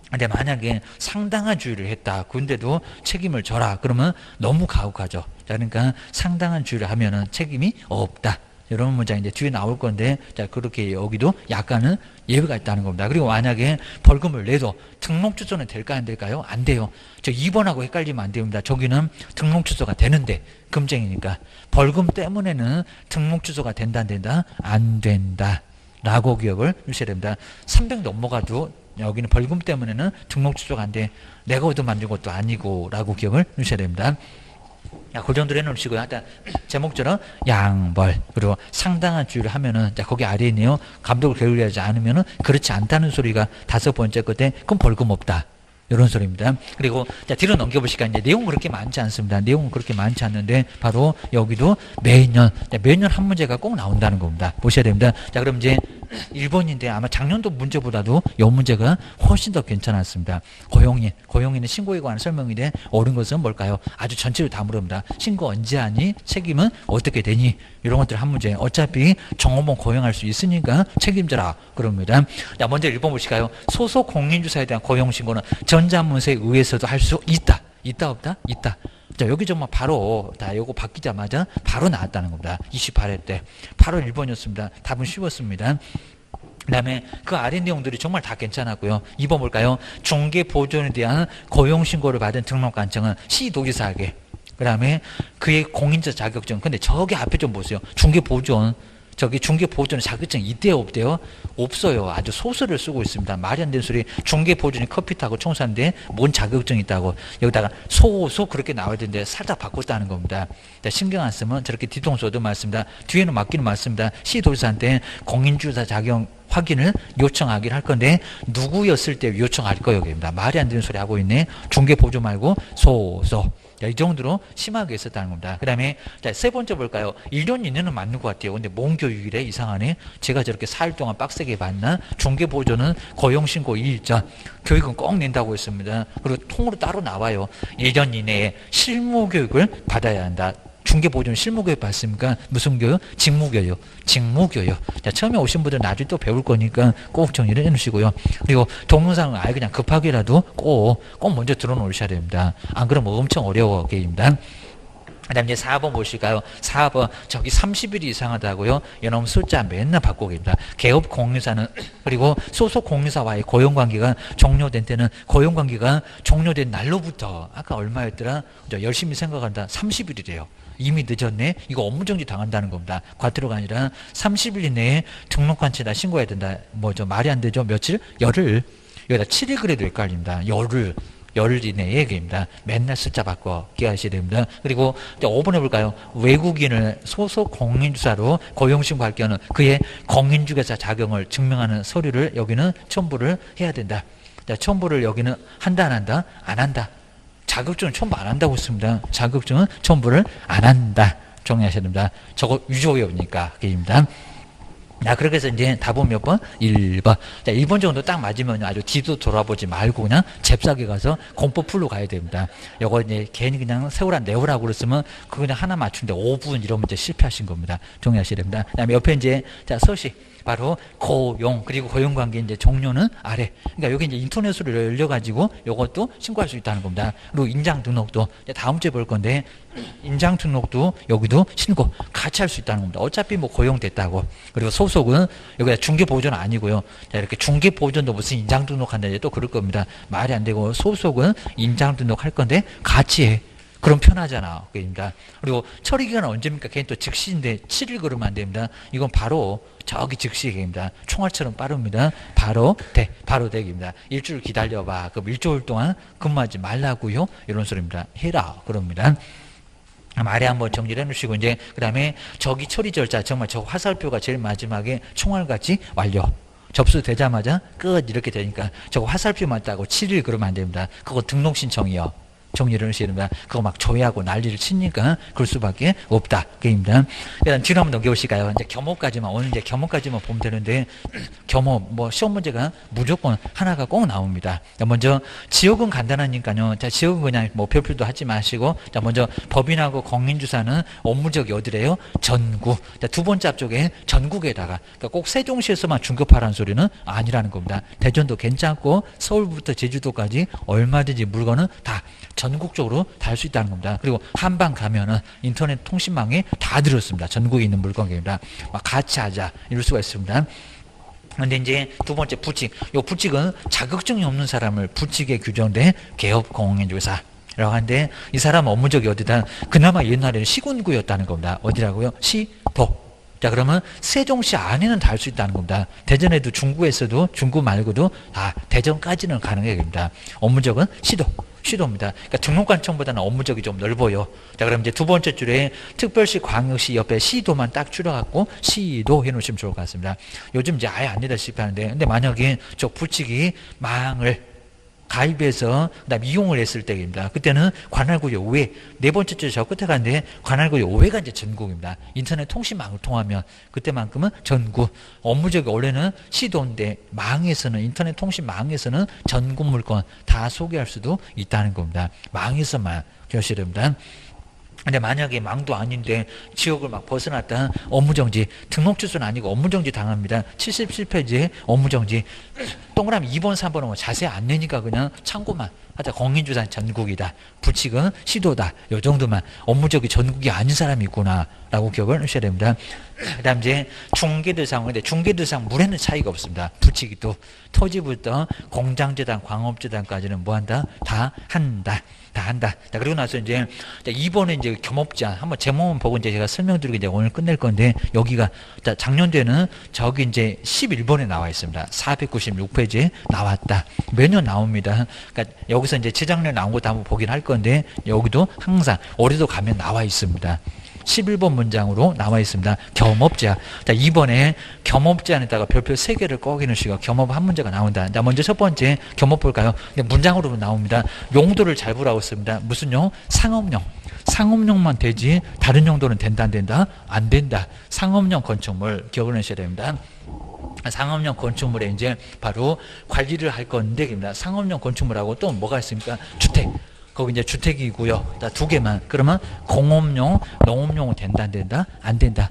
근데 만약에 상당한 주의를 했다. 근데도 책임을 져라. 그러면 너무 가혹하죠. 자, 그러니까 상당한 주의를 하면은 책임이 없다. 이런 문장이 이제 뒤에 나올 건데, 자, 그렇게 여기도 약간은 예외가 있다는 겁니다. 그리고 만약에 벌금을 내도 등록 주소는 될까 안 될까요? 안 돼요. 저 2번하고 헷갈리면 안 됩니다. 저기는 등록 주소가 되는데 금쟁이니까 벌금 때문에는 등록 주소가 된다 안 된다? 안 된다. 라고 기억을 주셔야 됩니다. 300 넘어가도 여기는 벌금 때문에는 등록 주소가 안 돼. 내가 얻어 만든 것도 아니고 라고 기억을 주셔야 됩니다. 야, 그 정도로 해놓으시고요. 일단 제목처럼 양벌 그리고 상당한 주의를 하면은 자, 거기 아래에 있네요. 감독을 게을리하지 않으면은 그렇지 않다는 소리가 다섯 번째 끝에 그럼 벌금 없다. 이런 소리입니다. 그리고 자, 뒤로 넘겨보시니까 이제 내용은 그렇게 많지 않습니다. 내용은 그렇게 많지 않는데 바로 여기도 매년 한 문제가 꼭 나온다는 겁니다. 보셔야 됩니다. 자, 그럼 이제 1번인데 아마 작년도 문제보다도 이 문제가 훨씬 더 괜찮았습니다. 고용인의 신고에 관한 설명인데 옳은 것은 뭘까요? 아주 전체를 다 물어봅니다. 신고 언제 하니? 책임은 어떻게 되니? 이런 것들 한 문제. 어차피 종업원 고용할 수 있으니까 책임져라. 그럽니다. 자, 먼저 1번 보실까요? 소속 공인주사에 대한 고용신고는 전자문서에 의해서도 할 수 있다. 있다 없다? 있다. 자, 여기 정말 바로 다 요거 바뀌자마자 바로 나왔다는 겁니다. 28회 때 바로 1번이었습니다. 답은 쉬웠습니다. 그 다음에 그 아래 내용들이 정말 다 괜찮았고요. 2번 볼까요? 중개보존에 대한 고용신고를 받은 등록관청은 시도지사에게, 그 다음에 그의 공인자 자격증. 근데 저기 앞에 좀 보세요. 중개보존. 저기 중개보존 자격증 있대요 없대요? 없어요. 아주 소설을 쓰고 있습니다. 말이 안 되는 소리. 중개보존이 커피 타고 청소하는데 뭔 자격증이 있다고. 여기다가 소소 그렇게 나와야 되는데 살짝 바꿨다는 겁니다. 신경 안 쓰면 저렇게 뒤통수 얻어맞습니다. 뒤에는 맞기는 맞습니다. 시도지사한테 공인주사 자격 확인을 요청하기를 할 건데 누구였을 때 요청할 거예요. 말이 안 되는 소리 하고 있네. 중개보존 말고 소소. 이 정도로 심하게 했었다는 겁니다. 그 다음에 세 번째 볼까요? 1년 2년은 맞는 것 같아요. 근데 뭔 교육이래? 이상하네. 제가 저렇게 4일 동안 빡세게 봤나? 중개보존은 고용신고 2일 전, 교육은 꼭 낸다고 했습니다. 그리고 통으로 따로 나와요. 1년 이내에 실무교육을 받아야 한다. 중개보존 실무교육 받습니까? 무슨 교육? 직무교육. 직무교육. 자, 처음에 오신 분들은 나중에 또 배울 거니까 꼭 정리를 해놓으시고요. 그리고 동영상을 아예 그냥 급하게라도 꼭 먼저 들어놓으셔야 됩니다. 안 그러면 엄청 어려워 게임입니다. 그다음 이제 4번 보실까요? 4번 저기 30일이 이상하다고요. 이놈 숫자 맨날 바꾸고 계십니다. 개업 공유사는 그리고 소속 공유사와의 고용 관계가 종료된 때는 고용 관계가 종료된 날로부터 아까 얼마였더라? 열심히 생각한다. 30일이래요. 이미 늦었네. 이거 업무정지 당한다는 겁니다. 과태료가 아니라 30일 이내에 등록관체다 신고해야 된다. 뭐죠? 말이 안 되죠. 며칠? 열흘. 여기다 7일 그래도 헷갈립니다. 열흘 이내의 얘기입니다. 맨날 숫자 바꿔 기하셔야 됩니다. 그리고 5번 해볼까요? 외국인을 소속 공인주사로 고용신고할 경우는 그의 공인중개사 자격을 증명하는 서류를 여기는 첨부를 해야 된다. 자, 첨부를 여기는 한다 안 한다? 안 한다. 자격증은 첨부 안 한다고 했습니다. 자격증은 첨부를 안 한다. 정리하셔야 됩니다. 저거 위조업이니까 그입니다. 자, 그렇게 해서 이제 답은 몇 번? 1번. 자, 1번 정도 딱 맞으면 아주 뒤도 돌아보지 말고 그냥 잽싸게 가서 공법 풀로 가야 됩니다. 요거 이제 괜히 그냥 세우라 내우라고 그랬으면 그거 그냥 하나 맞추는데 5분 이러면 이제 실패하신 겁니다. 정리하셔야 됩니다. 그 다음에 옆에 이제, 자, 서식. 바로 고용, 그리고 고용관계 이제 종료는 아래. 그러니까 여기 이제 인터넷으로 열려가지고 요것도 신고할 수 있다는 겁니다. 그리고 인장 등록도 다음 주에 볼 건데 인장 등록도 여기도 신고 같이 할 수 있다는 겁니다. 어차피 뭐 고용됐다고. 그리고 소속은 여기가 중개보조는 아니고요. 자, 이렇게 중개보조도 무슨 인장 등록한다 이제 또 그럴 겁니다. 말이 안 되고 소속은 인장 등록할 건데 같이 해. 그럼 편하잖아. 그러니까. 그리고 처리 기간은 언제입니까? 걔는 또 즉시인데 7일 그러면 안 됩니다. 이건 바로 저기 즉시 얘기입니다. 총알처럼 빠릅니다. 바로 대기입니다. 일주일 기다려봐. 그럼 일주일 동안 근무하지 말라고요. 이런 소리입니다. 해라. 그럽니다. 말에 한번 정리를 해놓으시고 이제 그 다음에 저기 처리 절차 정말 저 화살표가 제일 마지막에 총알같이 완료. 접수되자마자 끝 이렇게 되니까 저거 화살표만 따고 7일 그러면 안 됩니다. 그거 등록 신청이요. 정리를 하셔야 됩니다. 그거 막 조회하고 난리를 치니까 그럴 수밖에 없다. 그입니다. 일단 뒤로 한번 넘겨보실까요? 이제 겸업까지만, 오늘 이제 겸업까지만 보면 되는데, 겸업, 뭐, 시험 문제가 무조건 하나가 꼭 나옵니다. 자, 먼저, 지역은 간단하니까요. 자, 지역은 그냥 뭐 별표도 하지 마시고, 자, 먼저 법인하고 공인주사는 업무지역이 어디래요? 전국. 자, 두 번째 앞쪽에 전국에다가, 그러니까 꼭 세종시에서만 중급하라는 소리는 아니라는 겁니다. 대전도 괜찮고, 서울부터 제주도까지 얼마든지 물건은 다 전국적으로 다 할 수 있다는 겁니다. 그리고 한방 가면은 인터넷 통신망에 다 들었습니다. 전국에 있는 물건입니다. 막 같이 하자 이럴 수가 있습니다. 근데 이제 두 번째 부칙. 요 부칙은 자격증이 없는 사람을 부칙에 규정된 개업 공인중개사. 라고 하는데 이 사람 업무적이 어디다 그나마 옛날에는 시군구였다는 겁니다. 어디라고요? 시도. 자, 그러면 세종시 안에는 다 할 수 있다는 겁니다. 대전에도 중구에서도 중구 말고도 다 대전까지는 가능해 됩니다. 업무적은 시도입니다. 그러니까 등록관청보다는 업무적이 좀 넓어요. 자, 그럼 이제 두 번째 줄에 특별시, 광역시 옆에 시도만 딱 줄여갖고 시도 해놓으시면 좋을 것 같습니다. 요즘 이제 아예 안 되다시피 하는데, 근데 만약에 저 부칙이 망을 가입해서 그다음 이용을 했을 때입니다. 그때는 관할구역 5회 네 번째 줄 저 끝에 가는데 관할구역 5회가 이제 전국입니다. 인터넷 통신망을 통하면 그때만큼은 전국. 업무적이 원래는 시도인데 망에서는 인터넷 통신망에서는 전국 물건 다 소개할 수도 있다는 겁니다. 망에서만 결실입니다. 근데 만약에 망도 아닌데 지역을 막 벗어났다 업무정지, 등록 취소는 아니고 업무정지 당합니다. 77페이지에 업무정지. 동그라미 2번 3번은 뭐 자세히 안 내니까 그냥 참고만 하자. 공인주사 전국이다, 부칙은 시도다, 요 정도만. 업무적이 전국이 아닌 사람이 있구나 라고 기억을 하셔야 됩니다. 그 다음 이제 중개대상. 근데 중개대상 물에는 차이가 없습니다. 부칙이 또 토지부터 공장재단, 광업재단까지는 뭐한다? 다 한다. 자, 그리고 나서 이제 2번에 이제 겸업자 한번 제목만 보고 이제 제가 설명드리고 이제 오늘 끝낼 건데, 여기가 자, 작년도에는 저기 이제 11번에 나와 있습니다. 496페이지에 나왔다. 매년 나옵니다. 그러니까 여기서 이제 재작년에 나온 것도 한번 보긴 할 건데, 여기도 항상 올해도 가면 나와 있습니다. 11번 문장으로 나와 있습니다. 겸업자. 자, 이번에 겸업자에다가 별표 3개를 꺼기는 겸업 한 문제가 나온다. 자, 먼저 첫 번째 겸업 볼까요? 문장으로 나옵니다. 용도를 잘 보라고 씁니다. 무슨 용? 상업용. 상업용만 되지 다른 용도는 된다 안 된다? 안 된다. 상업용 건축물 기억을 하셔야 됩니다. 상업용 건축물에 이제 바로 관리를 할 건데, 상업용 건축물하고 또 뭐가 있습니까? 주택. 거기 이제 주택이고요. 두 개만. 그러면 공업용, 농업용은 된다, 안 된다? 안 된다.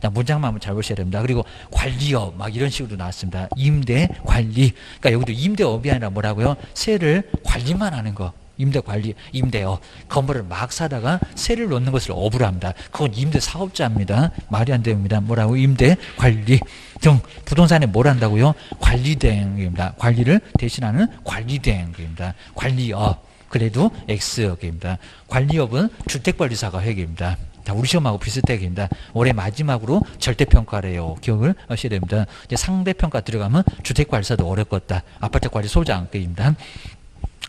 자, 문장만 한번 잘 보셔야 됩니다. 그리고 관리업, 막 이런 식으로 나왔습니다. 임대, 관리. 그러니까 여기도 임대업이 아니라 뭐라고요? 세를 관리만 하는 거. 임대 관리, 임대업. 건물을 막 사다가 세를 놓는 것을 업으로 합니다. 그건 임대 사업자입니다. 말이 안 됩니다. 뭐라고? 임대 관리 등 부동산에 뭘 한다고요? 관리 대행입니다. 관리를 대신하는 관리 대행입니다. 관리업. 그래도 X역입니다. 관리업은 주택관리사가 회계입니다. 자, 우리 시험하고 비슷하게입니다. 올해 마지막으로 절대평가래요. 기억을 하셔야 됩니다. 이제 상대평가 들어가면 주택관리사도 어렵겠다. 아파트관리소장입니다.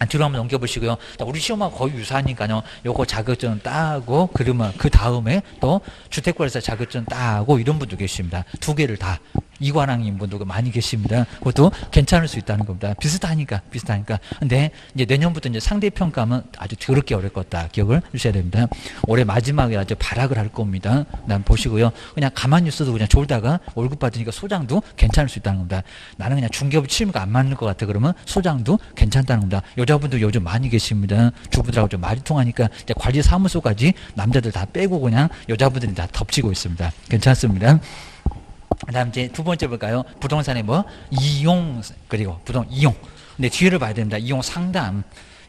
뒤로 한번 넘겨보시고요. 자, 우리 시험하고 거의 유사하니까요. 요거 자격증 따고 그러면 그 다음에 또 주택관리사 자격증 따고 이런 분도 계십니다. 두 개를 다 이관왕인 분도 많이 계십니다. 그것도 괜찮을 수 있다는 겁니다. 비슷하니까. 근데 이제 내년부터 이제 상대평가하면 아주 더럽게 어려울 것다. 기억을 주셔야 됩니다. 올해 마지막에 아주 발악을 할 겁니다. 난 보시고요. 그냥 가만히 있어도 그냥 졸다가 월급 받으니까 소장도 괜찮을 수 있다는 겁니다. 나는 그냥 중개업 취미가 안 맞는 것 같아. 그러면 소장도 괜찮다는 겁니다. 여자분들 요즘 많이 계십니다. 주부들하고 좀 말이 통하니까 이제 관리사무소까지 남자들 다 빼고 그냥 여자분들이 다 덮치고 있습니다. 괜찮습니다. 그 다음 이제 두 번째 볼까요? 부동산의 뭐? 이용, 그리고 이용. 근데 뒤를 봐야 됩니다. 이용 상담.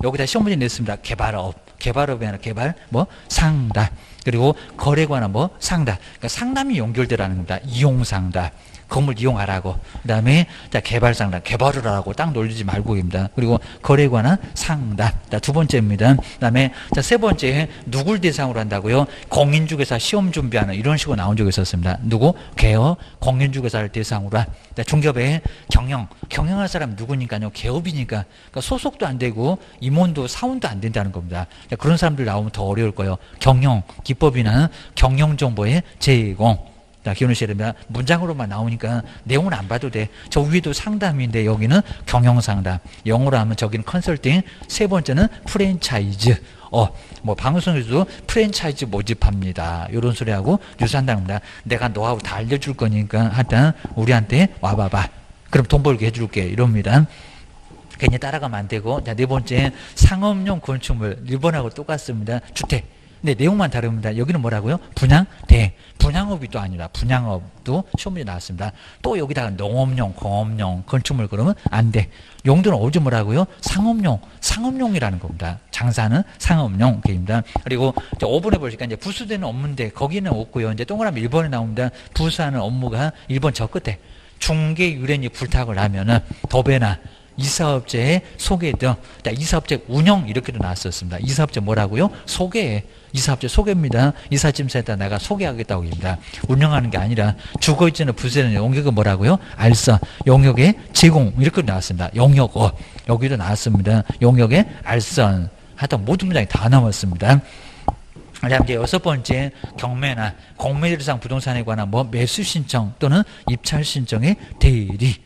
여기다 시험 문제 냈습니다. 개발업. 개발업이 아니라 개발, 뭐? 상담. 그리고 거래 관한 뭐? 상담. 그러니까 상담이 연결되라는 겁니다. 이용 상담. 건물 이용하라고. 그 다음에 자 개발 상담. 개발을 하라고 딱 놀리지 말고입니다. 그리고 거래에 관한 상담. 자, 두 번째입니다. 그 다음에 자, 세 번째 누굴 대상으로 한다고요? 공인중개사 시험 준비하는 이런 식으로 나온 적이 있었습니다. 누구? 개업 공인중개사를 대상으로 한. 자, 중개업의 경영할 사람 누구니까요? 개업이니까. 그러니까 소속도 안 되고 임원도 사원도 안 된다는 겁니다. 자, 그런 사람들 나오면 더 어려울 거예요. 경영 기법이나 경영 정보의 제공. 자, 기억하셔야 됩니다. 문장으로만 나오니까 내용은 안 봐도 돼. 저 위에도 상담인데 여기는 경영상담. 영어로 하면 저기는 컨설팅. 세 번째는 프랜차이즈. 뭐 방송에서도 프랜차이즈 모집합니다. 이런 소리하고 유사한다는 겁니다. 내가 노하우 다 알려줄 거니까 하여튼 우리한테 와봐봐. 그럼 돈 벌게 해줄게. 이럽니다. 괜히 따라가면 안 되고. 자, 네 번째 상업용 건축물. 일본하고 똑같습니다. 주택. 네, 내용만 다릅니다. 여기는 뭐라고요? 분양업이 또 아니라 분양업도 시험 문제 나왔습니다. 또 여기다가 농업용, 공업용, 건축물 그러면 안 돼. 용도는 어디 뭐라고요? 상업용이라는 겁니다. 장사는 상업용입니다. 그리고 5번에 보시니까 이제 부수되는 업무인데 거기는 없고요. 이제 동그라미 1번에 나옵니다. 부수하는 업무가 1번 저 끝에 중개 유례니 불탁을 하면은 도배나 이사업체의 소개 등, 이사업체 운영 이렇게도 나왔었습니다. 이사업체 뭐라고요? 소개. 이사업체 소개입니다. 이삿짐센터 내가 소개하겠다고 합니다. 운영하는 게 아니라 주거있지는 부수되는 용역은 뭐라고요? 알선, 용역의 제공 이렇게 나왔습니다. 용역업 여기도 나왔습니다. 용역의 알선. 하여튼 모든 문장이 다 나왔습니다. 그다음 이제 여섯 번째 경매나 공매대상 부동산에 관한 뭐 매수 신청 또는 입찰 신청의 대리.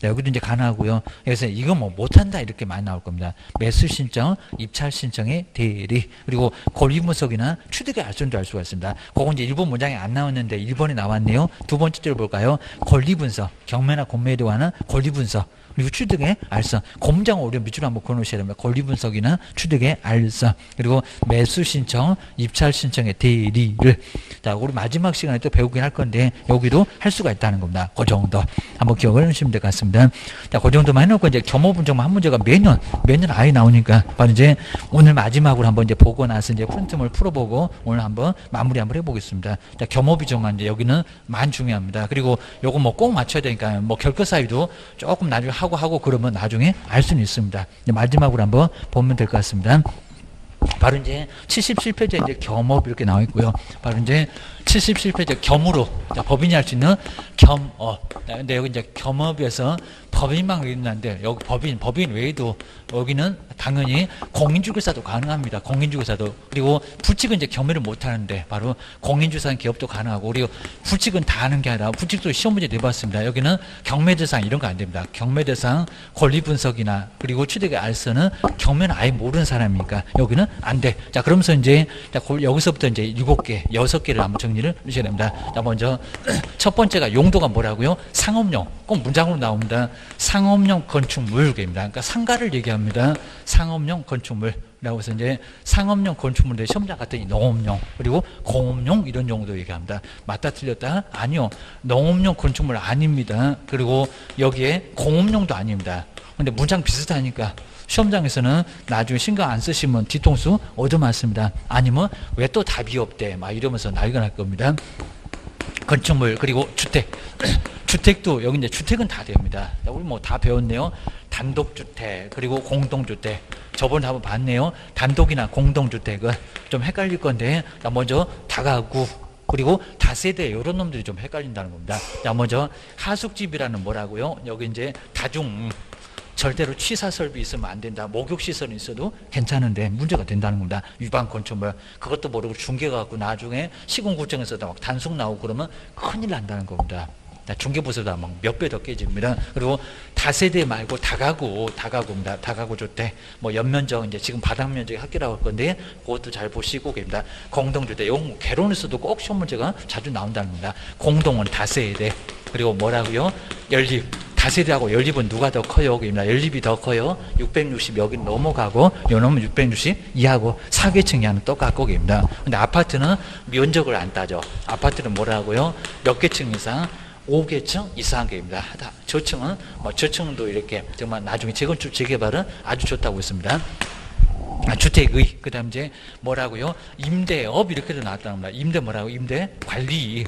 자, 여기도 이제 가능하고요. 그래서 이거 뭐 못한다 이렇게 많이 나올 겁니다. 매수 신청, 입찰 신청의 대리, 그리고 권리 분석이나 취득의 알선도 할 수가 있습니다. 그건 이제 일본 문장에 안 나왔는데 1번에 나왔네요. 두 번째 줄 볼까요? 권리 분석, 경매나 공매에 관한 권리 분석. 그리고 취득의 알선. 공장 어려운 밑줄 한번 그어놓으셔야 됩니다. 권리 분석이나 취득의 알선. 그리고 매수 신청, 입찰 신청의 대리를. 자, 우리 마지막 시간에 또 배우긴 할 건데 여기도 할 수가 있다는 겁니다. 그 정도. 한번 기억을 하시면 될 것 같습니다. 자, 그 정도만 해놓고 이제 겸업분정만 한 문제가 매년 아예 나오니까 바로 이제 오늘 마지막으로 한번 이제 보고 나서 이제 프린트물 풀어보고 오늘 한번 마무리 한번 해보겠습니다. 자, 겸업비정만 이제 여기는 만 중요합니다. 그리고 요거 뭐 꼭 맞춰야 되니까 뭐 결과 사유도 조금 나중에 하고 그러면 나중에 알 수는 있습니다. 이제 마지막으로 한번 보면 될 것 같습니다. 바로 이제 77페이지에 이제 겸업 이렇게 나와 있고요. 바로 이제 77페이지 겸으로 법인이 할 수 있는 겸업. 근데 여기 이제 겸업에서 법인만 있는데 여기 법인 외에도 여기는 당연히 공인중개사도 가능합니다. 공인중개사도. 그리고 불칙은 이제 겸해를 못 하는데 바로 공인중개사 기업도 가능하고, 그리고 불칙은 다 하는 게 아니라 불칙도 시험 문제 내봤습니다. 여기는 경매대상 이런 거 안 됩니다. 경매대상 권리 분석이나 그리고 취득의 알선은 경매는 아예 모르는 사람이니까 여기는 안 돼. 자, 그러면서 이제 여기서부터 이제 7개, 6개를 한번 정리를 해주셔야 됩니다. 자, 먼저 첫 번째가 용도가 뭐라고요? 상업용. 꼭 문장으로 나옵니다. 상업용 건축물입니다. 그러니까 상가를 얘기합니다. 상업용 건축물이라고 해서 이제 상업용 건축물인데 시험장 같더니 농업용 그리고 공업용 이런 용도 얘기합니다. 맞다 틀렸다? 아니요. 농업용 건축물 아닙니다. 그리고 여기에 공업용도 아닙니다. 근데 문장 비슷하니까 시험장에서는 나중에 신경 안 쓰시면 뒤통수 얻어맞습니다. 아니면 왜 또 답이 없대 막 이러면서 난리가 날 겁니다. 건축물 그리고 주택 주택도 여기 이제 주택은 다 됩니다. 우리 뭐 다 배웠네요. 단독주택 그리고 공동주택 저번에 한번 봤네요. 단독이나 공동주택은 좀 헷갈릴 건데 먼저 다가구 그리고 다세대 이런 놈들이 좀 헷갈린다는 겁니다. 자, 먼저 하숙집이라는 뭐라고요? 여기 이제 다중 절대로 취사 설비 있으면 안 된다. 목욕 시설이 있어도 괜찮은데 문제가 된다는 겁니다. 위반 건축물 그것도 모르고 중개 갖고 나중에 시군구청에서도 막 단속 나오고 그러면 큰일 난다는 겁니다. 중개부서보다 막 몇 배 더 깨집니다. 그리고 다세대 말고 다가구입니다. 다가구 주택 뭐 연면적 이제 지금 바닥 면적이 합계라고 할 건데 그것도 잘 보시고 계십니다. 공동주택 용 개론에서도 꼭 시험 문제가 자주 나온다는 겁니다. 공동은 다세대 그리고 뭐라고요? 연립 다세대하고 연립은 누가 더 커요? 입니다. 연립이 더 커요. 660 여기 넘어가고 요놈은 660 이하고 사계층 이하는 똑같고 입니다. 근데 아파트는 면적을 안 따져. 아파트는 뭐라고요? 몇 개층 이상? 5개층 이상한 게입니다. 저층은 뭐 저층도 이렇게 정말 나중에 재건축 재개발은 아주 좋다고 했습니다. 주택의 그다음 이제 뭐라고요? 임대업 이렇게도 나왔다는 겁니다. 임대 뭐라고? 임대 관리.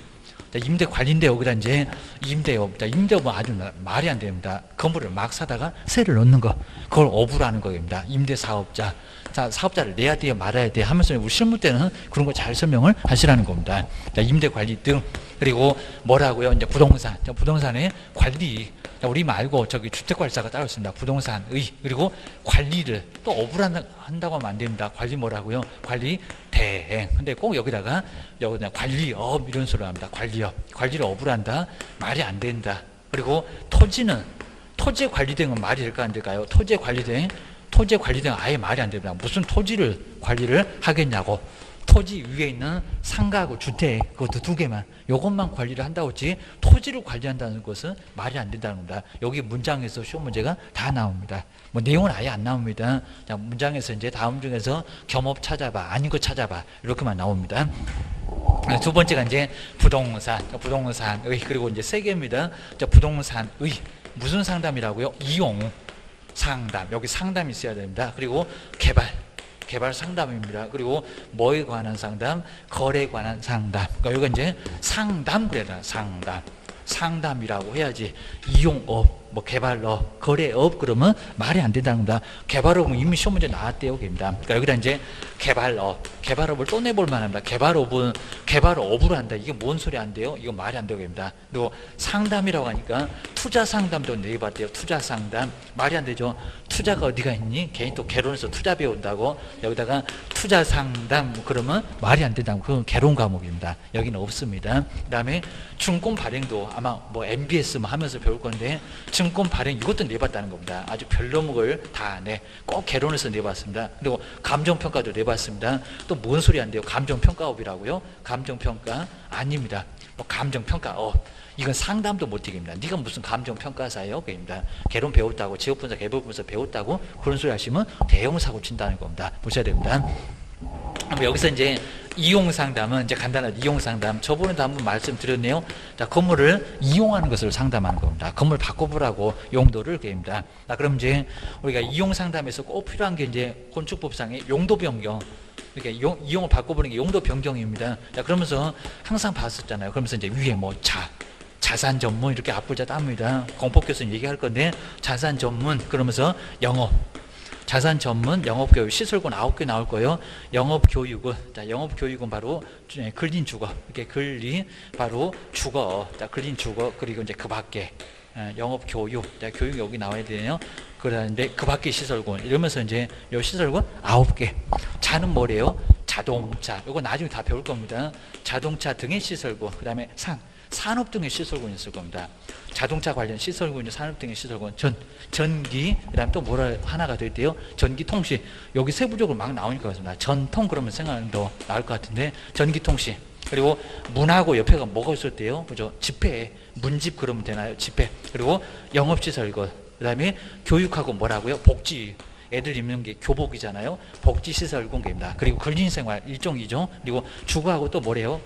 임대 관리인데 여기다 이제 임대업. 임대업은 아주 말이 안 됩니다. 건물을 막 사다가 세를 넣는 거. 그걸 업으라는 거입니다. 임대 사업자. 자, 사업자를 내야 돼요, 말아야 돼 하면서 우리 실무 때는 그런 거 잘 설명을 하시라는 겁니다. 자, 임대 관리 등 그리고 뭐라고요? 이제 부동산. 자, 부동산의 관리. 자, 우리 말고 저기 주택관리사가 따로 있습니다. 부동산의 그리고 관리를 또 업을 한다고 하면 안 됩니다. 관리 뭐라고요? 관리 대행. 근데 꼭 여기다가 관리업 이런 소리를 합니다. 관리업. 관리를 업을 한다. 말이 안 된다. 그리고 토지는 토지에 관리대행은 말이 될까 안 될까요? 토지에 관리대행 토지에 관리대행 아예 말이 안 됩니다. 무슨 토지를 관리를 하겠냐고. 토지 위에 있는 상가하고 주택 그것도 두 개만 이것만 관리를 한다고 했지 토지를 관리한다는 것은 말이 안 된다는 겁니다. 여기 문장에서 시험 문제가 다 나옵니다. 뭐 내용은 아예 안 나옵니다. 자, 문장에서 이제 다음 중에서 겸업 찾아봐 아닌 거 찾아봐 이렇게만 나옵니다. 두 번째가 이제 부동산의 그리고 이제 세 개입니다. 자, 부동산의 무슨 상담이라고요? 이용 상담 여기 상담이 있어야 됩니다. 그리고 개발 상담입니다. 그리고 뭐에 관한 상담? 거래에 관한 상담. 그러니까 여기가 이제 상담 그래야 되나? 상담이라고 해야지. 이용업, 뭐 개발업, 거래업 그러면 말이 안 된다는 겁니다. 개발업은 이미 시험 문제 나왔대요, 겁니다. 그러니까 여기다 이제 개발업을 또 내볼 만합니다. 개발업으로 한다. 이게 뭔 소리 안 돼요? 이거 말이 안 되고 겁니다. 그리고 상담이라고 하니까 투자 상담도 내봤대요. 투자 상담 말이 안 되죠. 투자가 어디가 있니? 괜히 또 개론에서 투자 배운다고 여기다가 투자 상담 그러면 말이 안 된다고 그건 개론 과목입니다. 여기는 없습니다. 그다음에 증권 발행도 아마 뭐 MBS 뭐 하면서 배울 건데 증권 발행 이것도 내봤다는 겁니다. 아주 별로목을 다 꼭 개론에서 내봤습니다. 그리고 감정평가도 내봤습니다. 또 뭔 소리 안 돼요? 감정평가업이라고요? 감정평가 아닙니다. 뭐 감정평가업 이건 상담도 못하겠습니다. 네가 무슨 감정평가사예요? 그입니다. 개론 배웠다고 지역분석 개별분석 배웠다고 그런 소리 하시면 대형사고 친다는 겁니다. 보셔야 됩니다. 여기서 이제 이용상담은 이제 간단한 이용상담 저번에도 한번 말씀드렸네요. 자, 건물을 이용하는 것을 상담하는 겁니다. 건물 바꿔보라고 용도를 그입니다. 자, 그럼 이제 우리가 이용상담에서 꼭 필요한 게 이제 건축법상의 용도 변경 이렇게 이용을 바꿔보는 게 용도 변경입니다. 자, 그러면서 항상 봤었잖아요. 그러면서 이제 위에 뭐 자산 전문 이렇게 앞글자 땁니다. 공법 교수님 얘기할 건데 자산 전문 그러면서 영업 자산 전문 영업교육 시설군 9개 나올 거예요. 영업교육은 자 영업교육은 바로 근린 주거 이렇게 근린 바로 주거 자 근린 주거 그리고 이제 그 밖에 영업교육 자 교육 여기 나와야 되네요. 그런데 그 밖에 시설군 이러면서 이제 요 시설군 9개 자는 뭐래요? 자동차 이거 나중에 다 배울 겁니다. 자동차 등의 시설군 그 다음에 산업 등의 시설군이 있을 겁니다. 자동차 관련 시설군, 산업 등의 시설군, 전기, 그 다음에 또 뭐라 하나가 더 있대요? 전기통신. 여기 세부적으로 막 나오니까 그렇습니다. 전통 그러면 생각하면 더 나을 것 같은데, 전기통신. 그리고 문하고 옆에가 뭐가 있었대요? 그죠? 집회, 문집 그러면 되나요? 집회. 그리고 영업시설군. 그 다음에 교육하고 뭐라고요? 복지. 애들 입는 게 교복이잖아요. 복지시설군입니다. 그리고 근린생활, 일종, 이종. 그리고 주거하고 또 뭐래요?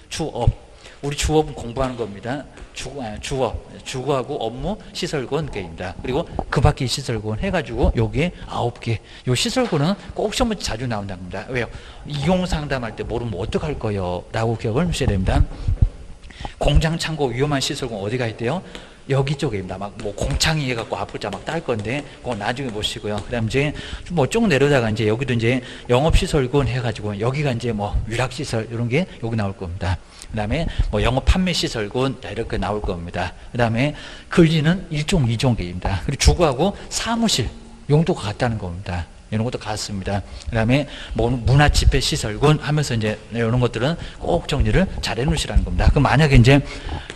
주업. 우리 주업은 공부하는 겁니다. 주거하고 업무, 시설권 게임입니다. 그리고 그 밖에 시설권 해가지고 여기에 9개. 요 시설권은 꼭 시험에 자주 나온답니다. 왜요? 이용 상담할 때 모르면 어떡할 거요? 라고 기억을 하셔야 됩니다. 공장, 창고, 위험한 시설권 어디가 있대요? 여기 쪽입니다. 막 뭐 공창이 해갖고 앞을 막 딸 건데 그거 나중에 보시고요. 그다음 이제 뭐 쭉 내려다가 이제 여기도 이제 영업시설권 해가지고 여기가 이제 뭐 위락시설 이런 게 여기 나올 겁니다. 그다음에 뭐 영업 판매 시설권 이렇게 나올 겁니다. 그다음에 근리는 1종, 2종계입니다. 그리고 주거하고 사무실 용도가 같다는 겁니다. 이런 것도 같습니다. 그 다음에 뭐 문화 집회 시설군 하면서 이제 이런 것들은 꼭 정리를 잘 해놓으시라는 겁니다. 그럼 만약에 이제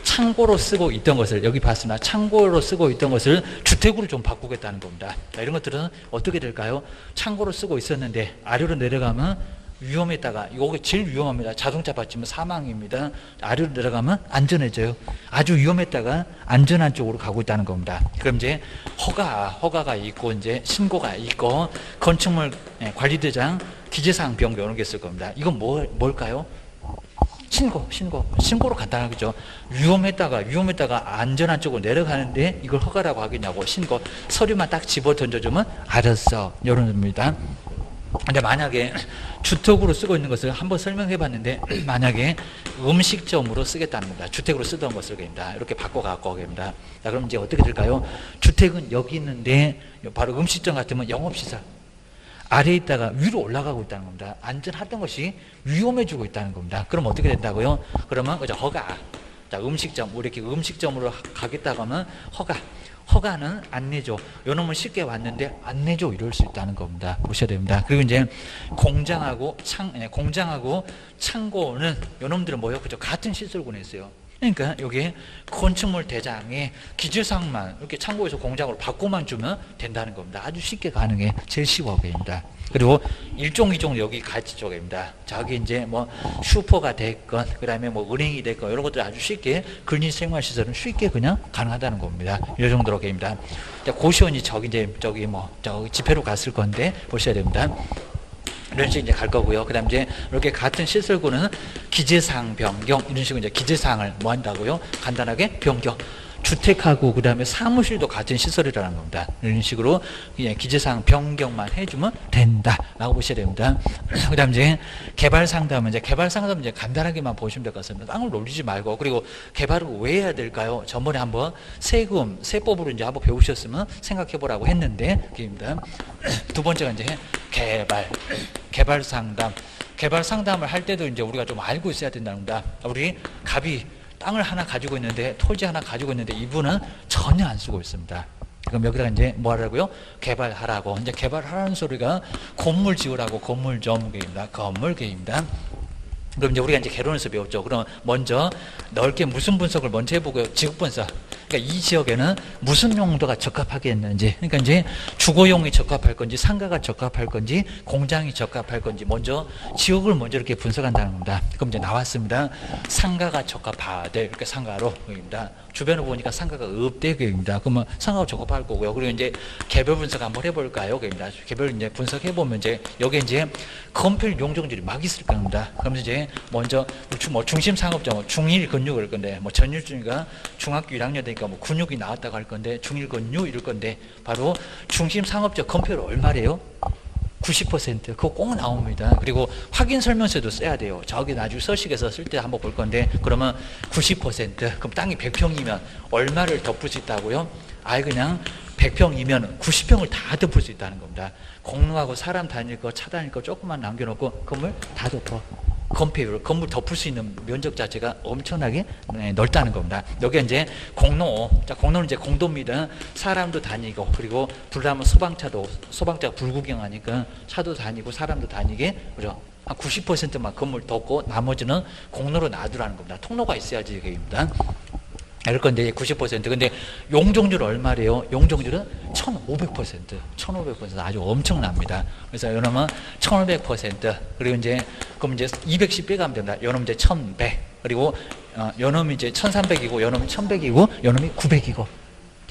창고로 쓰고 있던 것을 여기 봤으나 창고로 쓰고 있던 것을 주택으로 좀 바꾸겠다는 겁니다. 자, 이런 것들은 어떻게 될까요? 창고로 쓰고 있었는데 아래로 내려가면 위험했다가 이게 제일 위험합니다. 자동차 받치면 사망입니다. 아래로 내려가면 안전해져요. 아주 위험했다가 안전한 쪽으로 가고 있다는 겁니다. 그럼 이제 허가가 있고 이제 신고가 있고 건축물 관리대장 기재사항 변경 이런 게 있을 겁니다. 이건 뭘까요? 신고로 간단하겠죠. 위험했다가 안전한 쪽으로 내려가는데 이걸 허가라고 하겠냐고 신고 서류만 딱 집어 던져주면 알았어 이런 겁니다. 근데 만약에 주택으로 쓰고 있는 것을 한번 설명해 봤는데 만약에 음식점으로 쓰겠다는 겁니다. 주택으로 쓰던 것을 겁니다. 이렇게 바꿔갖고 겁니다. 자, 그럼 이제 어떻게 될까요? 주택은 여기 있는데 바로 음식점 같으면 영업시설 아래에 있다가 위로 올라가고 있다는 겁니다. 안전하던 것이 위험해지고 있다는 겁니다. 그럼 어떻게 된다고요? 그러면 그죠 허가. 자, 음식점 우리 이렇게 음식점으로 가겠다고 하면 허가는 안 내줘. 요놈은 쉽게 왔는데 안 내줘. 이럴 수 있다는 겁니다. 보셔야 됩니다. 그리고 이제 공장하고 창고는 요놈들은 뭐예요? 그죠? 같은 시설군에 있어요. 그러니까 여기 건축물 대장의 기재사항만 이렇게 창고에서 공장으로 바꿔만 주면 된다는 겁니다. 아주 쉽게 가능해. 제일 쉬워 보입니다. 그리고 1종, 2종 여기 같이 쪽입니다. 저기 이제 뭐 슈퍼가 됐건 그다음에 뭐 은행이 됐건 이런 것들 아주 쉽게 근린생활시설은 쉽게 그냥 가능하다는 겁니다. 이 정도로 됩니다. 고시원이 저기 집회로 갔을 건데 보셔야 됩니다. 이런 식으로 이제 갈 거고요. 그 다음 이제 이렇게 같은 시설구는 기재사항 변경 이런 식으로 이제 기재사항을 뭐 한다고요? 간단하게 변경. 주택하고 그 다음에 사무실도 같은 시설이라는 겁니다. 이런 식으로 그냥 기재사항 변경만 해주면 된다라고 보셔야 됩니다. 그 다음 이제 개발 상담은 이제 간단하게만 보시면 될 것 같습니다. 땅을 놀리지 말고 그리고 개발을 왜 해야 될까요? 전번에 한번 세법으로 이제 한번 배우셨으면 생각해 보라고 했는데 그입니다. 두 번째가 이제 개발 상담을 할 때도 이제 우리가 좀 알고 있어야 된다는 겁니다. 우리 갑이 땅을 하나 가지고 있는데 토지 하나 가지고 있는데 이분은 전혀 안 쓰고 있습니다. 그럼 여기다가 이제 뭐 하라고요? 개발하라고. 이제 개발하라는 소리가 건물 지으라고 건물점계입니다. 건물계입니다. 그럼 이제 우리가 이제 개론에서 배웠죠. 그럼 먼저 넓게 무슨 분석을 먼저 해보고요. 지역 분석. 그러니까 이 지역에는 무슨 용도가 적합하겠는지. 그러니까 이제 주거용이 적합할 건지, 상가가 적합할 건지, 공장이 적합할 건지, 먼저 지역을 먼저 이렇게 분석한다는 겁니다. 그럼 이제 나왔습니다. 상가가 적합하대. 이렇게 상가로 입니다. 주변을 보니까 상가가 없대. 그입니다. 그러면 상가가 적합할 거고요. 그리고 이제 개별 분석 한번 해볼까요? 그입니다. 개별 이제 분석해 보면 이제 여기 이제 건필 용적률이 막 있을 겁니다. 그러면 이제 먼저 뭐 중심 상업점 중1 근육을 건데 뭐 전일중이가 중학교 1학년 되니까 뭐 근육이 나왔다고 할 건데 중1 근육 이럴 건데 바로 중심 상업적 건폐율 얼마래요? 90% 그거 꼭 나옵니다. 그리고 확인 설명서도 써야 돼요. 저기 나중에 서식에서 쓸 때 한번 볼 건데 그러면 90% 그럼 땅이 100평이면 얼마를 덮을 수 있다고요? 아예 그냥 100평이면 90평을 다 덮을 수 있다는 겁니다. 공로하고 사람 다닐 거 차 다닐 거 조금만 남겨놓고 건물 다 덮어. 건폐율, 건물 덮을 수 있는 면적 자체가 엄청나게 넓다는 겁니다. 여기 이제 공로, 자, 공로는 이제 공도입니다. 사람도 다니고, 그리고 불나면 소방차가 불구경하니까 차도 다니고, 사람도 다니게, 그죠? 한 90%만 건물 덮고, 나머지는 공로로 놔두라는 겁니다. 통로가 있어야지, 이게입니다. 이럴 건데 90%. 근데 용적률 얼마래요? 용적률은 1500% 아주 엄청납니다. 그래서 요놈은 1500% 그리고 이제 그럼 이제 200씩 빼가면 됩니다. 요놈 이제 1100 그리고 요놈이 이제 1300이고 요놈이 1100이고 요놈이 900이고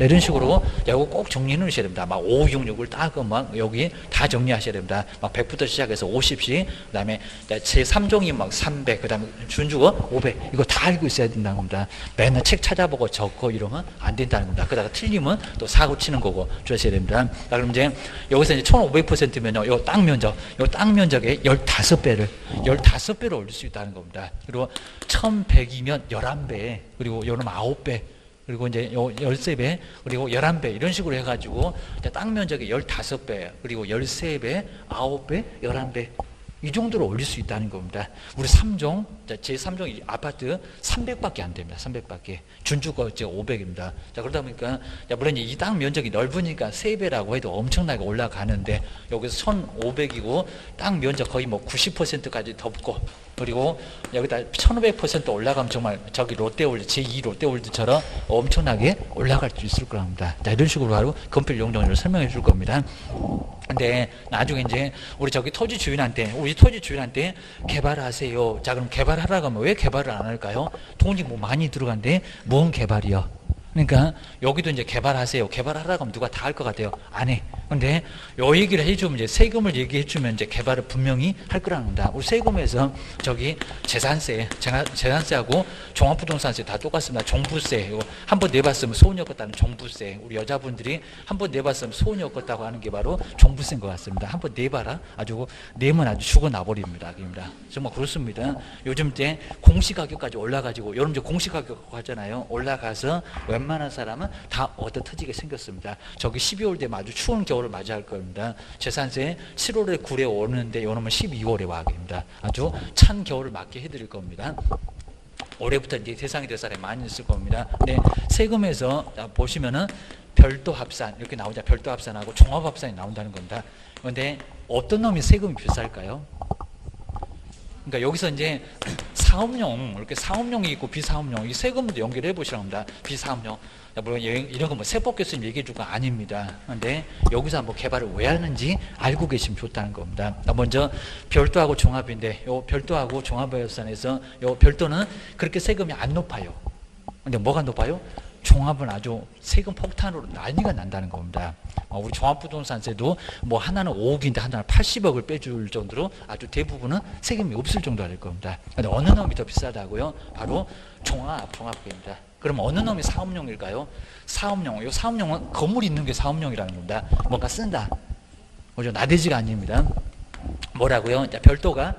이런 식으로 이거 꼭 정리해 놓으셔야 됩니다. 막 566을 따고 막 여기 다 정리하셔야 됩니다. 막 100부터 시작해서 50씩, 그 다음에 제 3종이 막 300, 그 다음에 준주어 500, 이거 다 알고 있어야 된다는 겁니다. 맨날 책 찾아보고 적고 이러면 안 된다는 겁니다. 그러다가 틀리면 또 사고 치는 거고 주셔야 됩니다. 자, 그럼 이제 여기서 이제 1500%면요, 요 땅 면적의 15배로 올릴 수 있다는 겁니다. 그리고 1100이면 11배, 그리고 요놈 9배, 그리고 이제 요 13배, 그리고 11배, 이런 식으로 해가지고 땅 면적의 15배, 그리고 13배, 9배, 11배, 이 정도로 올릴 수 있다는 겁니다. 우리 3종, 제 3종 아파트 300밖에 안 됩니다. 300밖에. 준주거 500입니다. 자, 그러다 보니까, 물론 이 땅 면적이 넓으니까 3배라고 해도 엄청나게 올라가는데, 여기서 1500이고, 땅 면적 거의 뭐 90%까지 덮고, 그리고 여기다 1500% 올라가면 정말 저기 롯데월드, 제2 롯데월드처럼 엄청나게 올라갈 수 있을 겁니다. 자, 이런 식으로 바로 건필 용도를 설명해 줄 겁니다. 근데 나중에 이제 우리 저기 토지 주인한테 개발하세요. 자, 그럼 개발하라고 하면 왜 개발을 안 할까요? 돈이 뭐 많이 들어간데 뭔 개발이요? 그러니까 여기도 이제 개발하세요. 개발하라고 하면 누가 다 할 것 같아요? 안 해. 근데 요 얘기를 해주면, 이제 세금을 얘기해주면 이제 개발을 분명히 할 거라는 겁니다. 우리 세금에서 저기 재산세하고 종합부동산세 다 똑같습니다. 종부세, 이거 한번 내봤으면 소원이 없겠다는 종부세. 우리 여자분들이 한번 내봤으면 소원이 없겠다고 하는 게 바로 종부세인 것 같습니다. 한번 내봐라. 내면 아주 죽어나버립니다. 정말 그렇습니다. 요즘 때 공시가격까지 올라가지고, 여러분 이제 공시가격 하잖아요. 올라가서 웬만한 사람은 다 얻어 터지게 생겼습니다. 저기 12월 되면 아주 추운 겨울을 맞이할 겁니다. 재산세 7월에 9월에 오는데 요놈은 12월에 와 됩니다. 아주 찬 겨울을 맞게 해드릴 겁니다. 올해부터 이제 대상이 될 사람이 많이 있을 겁니다. 근데 세금에서 보시면은 별도 합산 이렇게 나오자. 별도 합산하고 종합 합산이 나온다는 겁니다. 그런데 어떤 놈이 세금이 비쌀까요? 그러니까 여기서 이제 사업용, 이렇게 사업용이 있고 비사업용, 이 세금도 연결해 보시라고 합니다. 비사업용. 물론 이런 거 뭐 세법 교수님 얘기해 줄 거 아닙니다. 그런데 여기서 한번 개발을 왜 하는지 알고 계시면 좋다는 겁니다. 먼저 별도하고 종합인데, 요 별도하고 종합예산에서 요 별도는 그렇게 세금이 안 높아요. 근데 뭐가 높아요? 종합은 아주 세금 폭탄으로 난리가 난다는 겁니다. 우리 종합부동산세도 뭐 하나는 5억인데 하나는 80억을 빼줄 정도로 아주 대부분은 세금이 없을 정도가 될 겁니다. 근데 어느 놈이 더 비싸다고요? 바로 종합부입니다. 그럼 어느 놈이 사업용일까요? 사업용. 이 사업용은 건물 있는 게 사업용이라는 겁니다. 뭔가 쓴다. 그죠? 나대지가 아닙니다. 뭐라고요? 별도가,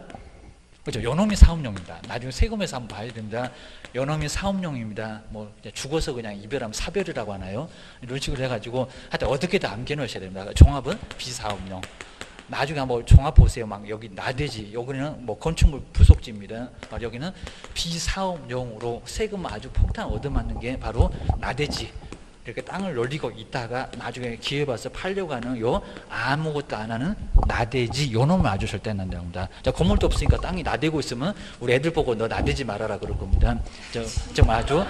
그죠? 요놈이 사업용입니다. 나중에 세금에서 한번 봐야 됩니다. 요놈이 사업용입니다. 뭐 죽어서 그냥 이별하면 사별이라고 하나요? 이런 식으로 해가지고 하여튼 어떻게든 암겨 놓으셔야 됩니다. 종합은 비사업용. 나중에 한번 종합 보세요. 막 여기 나대지, 여기는 뭐 건축물 부속지입니다. 여기는 비사업용으로 세금 아주 폭탄 얻어맞는 게 바로 나대지. 이렇게 땅을 놀리고 있다가 나중에 기회 봐서 팔려고 하는 요 아무것도 안 하는 나대지, 요 놈을 아주 절대 안 난다고 합니다. 자, 건물도 없으니까 땅이 나대고 있으면 우리 애들 보고 너 나대지 말아라 그럴 겁니다. 정말 아주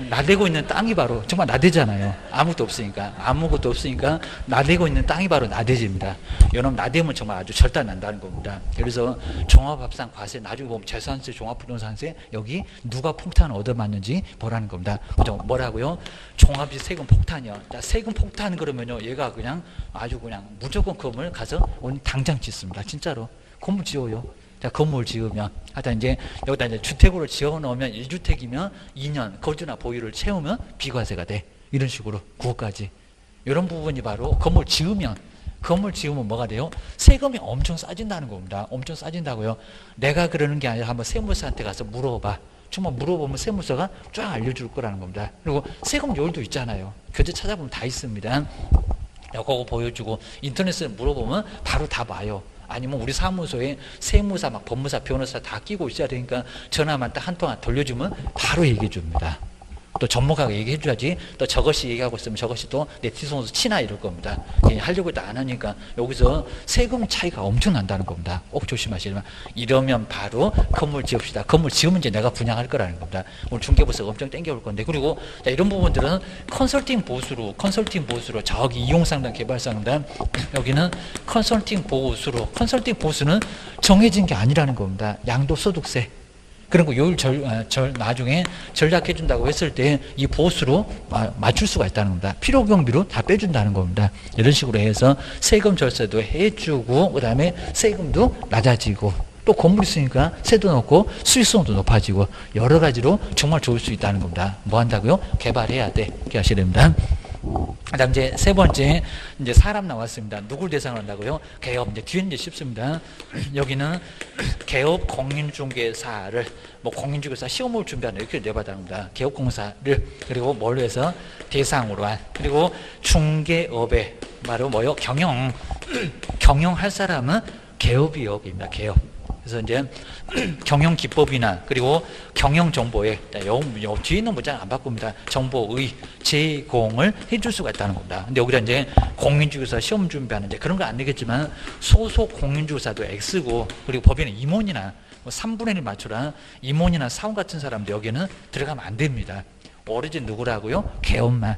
나대고 있는 땅이 바로 정말 나대잖아요. 아무것도 없으니까 나대고 있는 땅이 바로 나대지입니다. 요놈 나대면 정말 아주 절대 안 난다는 겁니다. 그래서 종합합산 과세, 나중에 보면 재산세, 종합부동산세, 여기 누가 폭탄을 얻어맞는지 보라는 겁니다. 그죠? 뭐라고요? 종합이 세금 폭탄이요. 자, 세금 폭탄 그러면요, 얘가 그냥 아주 그냥 무조건 건물 가서 오늘 당장 짓습니다. 진짜로 건물 지어요. 자, 건물 지으면, 하여튼 이제 여기다 이제 주택으로 지어 놓으면 1주택이면 2년 거주나 보유를 채우면 비과세가 돼. 이런 식으로 9억까지. 이런 부분이 바로 건물 지으면 뭐가 돼요? 세금이 엄청 싸진다는 겁니다. 엄청 싸진다고요. 내가 그러는 게 아니라 한번 세무서한테 가서 물어봐. 정말 물어보면 세무서가 쫙 알려줄 거라는 겁니다. 그리고 세금 요율도 있잖아요. 교재 찾아보면 다 있습니다. 그거 보여주고 인터넷에 물어보면 바로 다 봐요. 아니면 우리 사무소에 세무사, 막 법무사, 변호사 다 끼고 있어야 되니까 전화만 딱 한 통화 돌려주면 바로 얘기해 줍니다. 또 전문가가 얘기해 줘야지. 또 저것이 얘기하고 있으면 저것이 또 내 뒤통수 치나 이럴 겁니다. 하려고 해도 안 하니까 여기서 세금 차이가 엄청 난다는 겁니다. 꼭 조심하시면. 이러면 바로 건물 지읍시다. 건물 지으면 이제 내가 분양할 거라는 겁니다. 오늘 중개부서가 엄청 땡겨올 건데. 그리고 이런 부분들은 컨설팅 보수로 저기 이용상담, 개발상담, 여기는 컨설팅 보수는 정해진 게 아니라는 겁니다. 양도소득세. 그런 거 요율 나중에 절약해준다고 했을 때 이 보수로 맞출 수가 있다는 겁니다. 필요 경비로 다 빼준다는 겁니다. 이런 식으로 해서 세금 절세도 해주고, 그 다음에 세금도 낮아지고, 또 건물 있으니까 세도 높고 수익성도 높아지고 여러 가지로 정말 좋을 수 있다는 겁니다. 뭐 한다고요? 개발해야 돼. 이렇게 하셔야 됩니다. 그다음 이제 세 번째 이제 사람 나왔습니다. 누굴 대상으로 한다고요? 개업. 이제 뒤에 이제 쉽습니다. 여기는 개업 공인중개사를 뭐 공인중개사 시험을 준비하는 이렇게 내받아합니다. 개업공사를 그리고 뭘로 해서 대상으로 한 그리고 중개업에 바로 뭐요? 경영할 사람은 개업이업입니다. 개업. 그래서 이제 경영 기법이나 그리고 경영 정보에 뒤에 있는 문장 안 바꿉니다. 정보의 제공을 해줄 수가 있다는 겁니다. 근데 여기다 이제 공인중개사 시험 준비하는 이제 그런 거 안 되겠지만 소속 공인중개사도 X고 그리고 법인은 임원이나 뭐 3분의 1 맞춰라 임원이나 사원 같은 사람도 여기는 들어가면 안 됩니다. 오로지 누구라고요? 개업만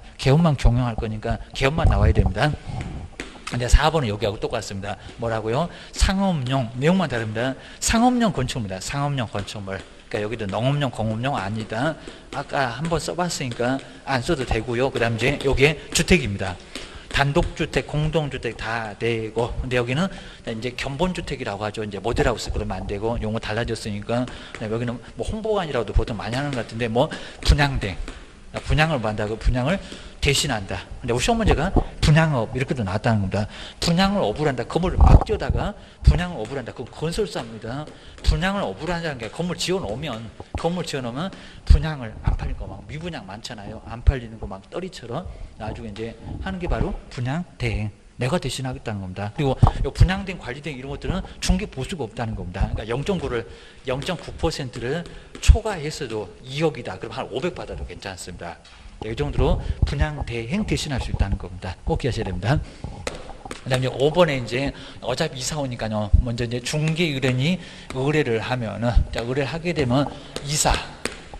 경영할 거니까 개업만 나와야 됩니다. 근데 4번은 여기하고 똑같습니다. 뭐라고요? 상업용, 내용만 다릅니다. 상업용 건축물입니다. 상업용 건축물. 그러니까 여기도 농업용, 공업용 아니다. 아까 한번 써봤으니까 안 써도 되고요. 그 다음 이제 여기에 주택입니다. 단독주택, 공동주택 다 되고, 근데 여기는 이제 견본주택이라고 하죠. 이제 모델하우스 그러면 안 되고, 용어 달라졌으니까, 여기는 뭐 홍보관이라고도 보통 많이 하는 것 같은데, 뭐 분양대. 분양을 한다고 분양을 대신한다. 근데 우리 시험 문제가 분양업 이렇게도 나왔다는 겁니다. 분양을 업을 한다. 건물을 막 지어다가 분양을 업을 한다. 그건 건설사입니다. 분양을 업을 한다는 게 건물 지어놓으면 분양을 안 팔릴 거 막 미분양 많잖아요. 안 팔리는 거 막 떨이처럼 나중에 이제 하는 게 바로 분양 대행. 내가 대신하겠다는 겁니다. 그리고 분양된 관리된 이런 것들은 중개 보수가 없다는 겁니다. 그러니까 0.9%를 초과했어도 2억이다. 그럼 한 500 받아도 괜찮습니다. 이 정도로 분양 대행 대신할 수 있다는 겁니다. 꼭 기하셔야 됩니다. 그 다음에 5번에 이제 어차피 이사 오니까요. 먼저 이제 중개 의뢰인이 의뢰를 하면은, 의뢰를 하게 되면 이사,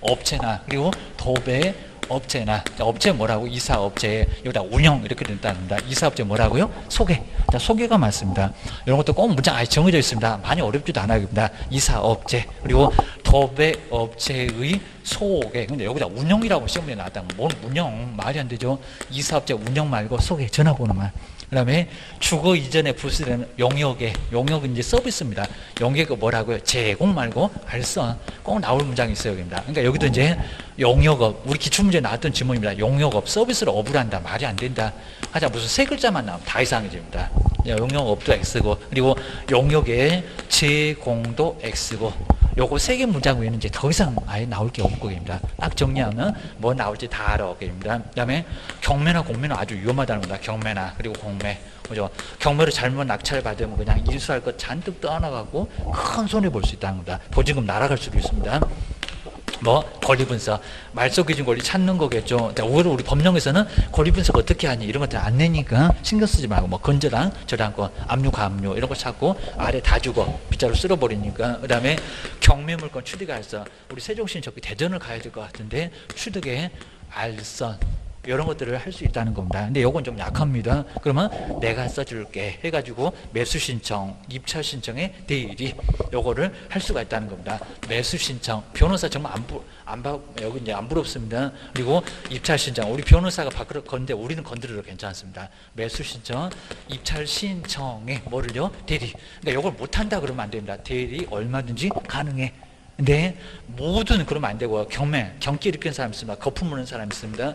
업체나 그리고 도배, 업체나 업체 뭐라고 이사업체 여기다 운영 이렇게 된답니다. 이사업체 뭐라고요? 소개. 자, 소개가 맞습니다. 이런 것도 꼭 문장 아예 정해져 있습니다. 많이 어렵지도 않아요. 이사업체 그리고 도배업체의 소개. 근데 여기다 운영이라고 시험에 나왔다면 뭔 운영 말이 안 되죠. 이사업체 운영 말고 소개 전화번호만. 그 다음에 주거 이전에 부수되는 용역은 이제 서비스입니다. 용역은 뭐라고요? 제공 말고 알선 꼭 나올 문장이 있어요. 여기입니다. 그러니까 여기도 이제 용역업, 우리 기출문제에 나왔던 지문입니다. 용역업, 서비스를 업을 한다. 말이 안 된다. 하자 무슨 세 글자만 나오면 다 이상해집니다. 용역업도 X고, 그리고 용역의 제공도 X고, 요거 세 개 문장 외에는 이제 더 이상 아예 나올 게 없고, 입니다. 딱 정리하면 뭐 나올지 다 알아. 입니다. 그 다음에 경매나 공매는 아주 위험하다는 겁니다. 경매나, 그리고 공매. 그죠? 경매로 잘못 낙찰받으면 그냥 일수할 것 잔뜩 떠나가고 큰 손해 볼 수 있다는 겁니다. 보증금 날아갈 수도 있습니다. 뭐 권리분석, 말소기준 권리 찾는 거겠죠. 오히려 우리 법령에서는 권리분석 어떻게 하니 이런 것들 안 내니까 신경 쓰지 말고 뭐 건저랑 저랑권, 압류, 가압류 이런 거 찾고 아래 다 주고 빗자루 쓸어버리니까. 그 다음에 경매물건 취득할선, 우리 세종시 저기 대전을 가야 될 것 같은데 취득에 알선 이런 것들을 할 수 있다는 겁니다. 근데 요건 좀 약합니다. 그러면 내가 써줄게 해가지고 매수 신청, 입찰 신청에 대리 요거를 할 수가 있다는 겁니다. 매수 신청, 변호사 정말 여기 이제 안 부럽습니다. 그리고 입찰 신청, 우리 변호사가 밖으로 건데 우리는 건드려도 괜찮습니다. 매수 신청, 입찰 신청에 뭐를요? 대리. 그러니까 요걸 못한다 그러면 안 됩니다. 대리 얼마든지 가능해. 근데 모든 그러면 안 되고요. 경기 일으키는 사람 있습니다. 거품 무는 사람 있습니다.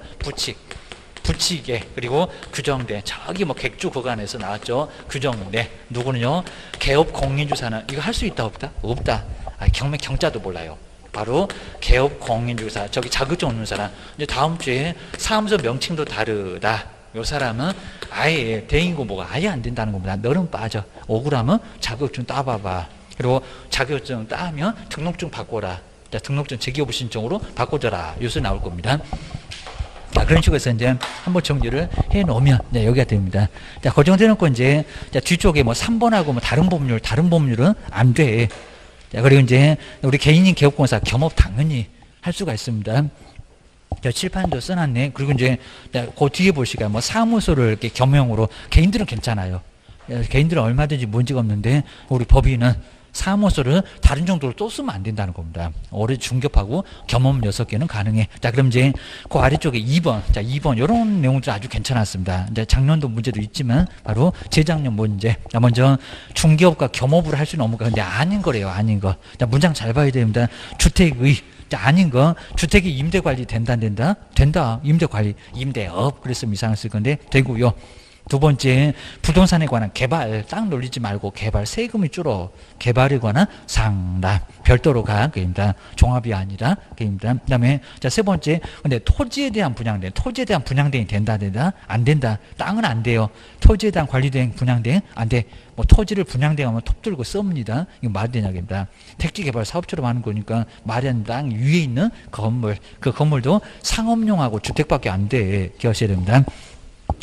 부치게, 그리고 규정대, 저기 뭐 객주 구간에서 나왔죠. 규정대. 누구는요? 개업 공인주사는 이거 할 수 있다 없다? 없다. 경자도 몰라요. 바로 개업 공인주사, 저기 자격증 없는 사람. 이제 다음 주에 사무소 명칭도 다르다. 요 사람은 아예 대인 공부가 아예 안 된다는 겁니다. 너는 빠져. 억울하면 자격증 따봐봐. 그리고 자격증 따면 등록증 바꿔라. 자, 등록증 재기여부 신청으로 바꿔줘라. 요새 나올 겁니다. 자, 그런 식으로 해서 이제 한번 정리를 해 놓으면 여기가 됩니다. 자, 그 정도 해놓고 이제 뒤쪽에 뭐 3번하고 뭐 다른 법률은 안 돼. 자, 그리고 이제 우리 개인인 개업공사 겸업 당연히 할 수가 있습니다. 자, 칠판도 써놨네. 그리고 이제 그 뒤에 보시니까 뭐 사무소를 이렇게 겸용으로, 개인들은 괜찮아요. 개인들은 얼마든지 문제가 없는데 우리 법인은 사무소를 다른 정도로 또 쓰면 안 된다는 겁니다. 올해 중급하고 겸업 6개는 가능해. 자, 그럼 이제 그 아래쪽에 2번. 자, 2번. 이런 내용들 아주 괜찮았습니다. 이제 작년도 문제도 있지만 바로 재작년 문제. 자, 먼저 중개업과 겸업을 할 수는 없는가. 근데 아닌 거래요. 아닌 거. 자, 문장 잘 봐야 됩니다. 주택의. 자, 아닌 거. 주택이 임대 관리 된다 안 된다? 된다. 임대 관리. 임대업. 그랬으면 이상했을 건데 되고요. 두 번째, 부동산에 관한 개발, 땅 놀리지 말고 개발, 세금이 줄어. 개발에 관한 상담, 별도로 가, 그입니다. 종합이 아니라, 그입니다. 그 다음에, 자, 세 번째, 근데 토지에 대한 분양대, 토지에 대한 분양대행이 된다, 된다? 안 된다. 땅은 안 돼요. 토지에 대한 관리대행, 분양대행, 안 돼. 뭐, 토지를 분양대행하면 톱 들고 씁니다. 이거 말이 되냐, 입니다. 택지개발 사업처럼 하는 거니까, 말이 안 땅 위에 있는 건물, 그 건물도 상업용하고 주택밖에 안 돼. 기억하셔야 됩니다.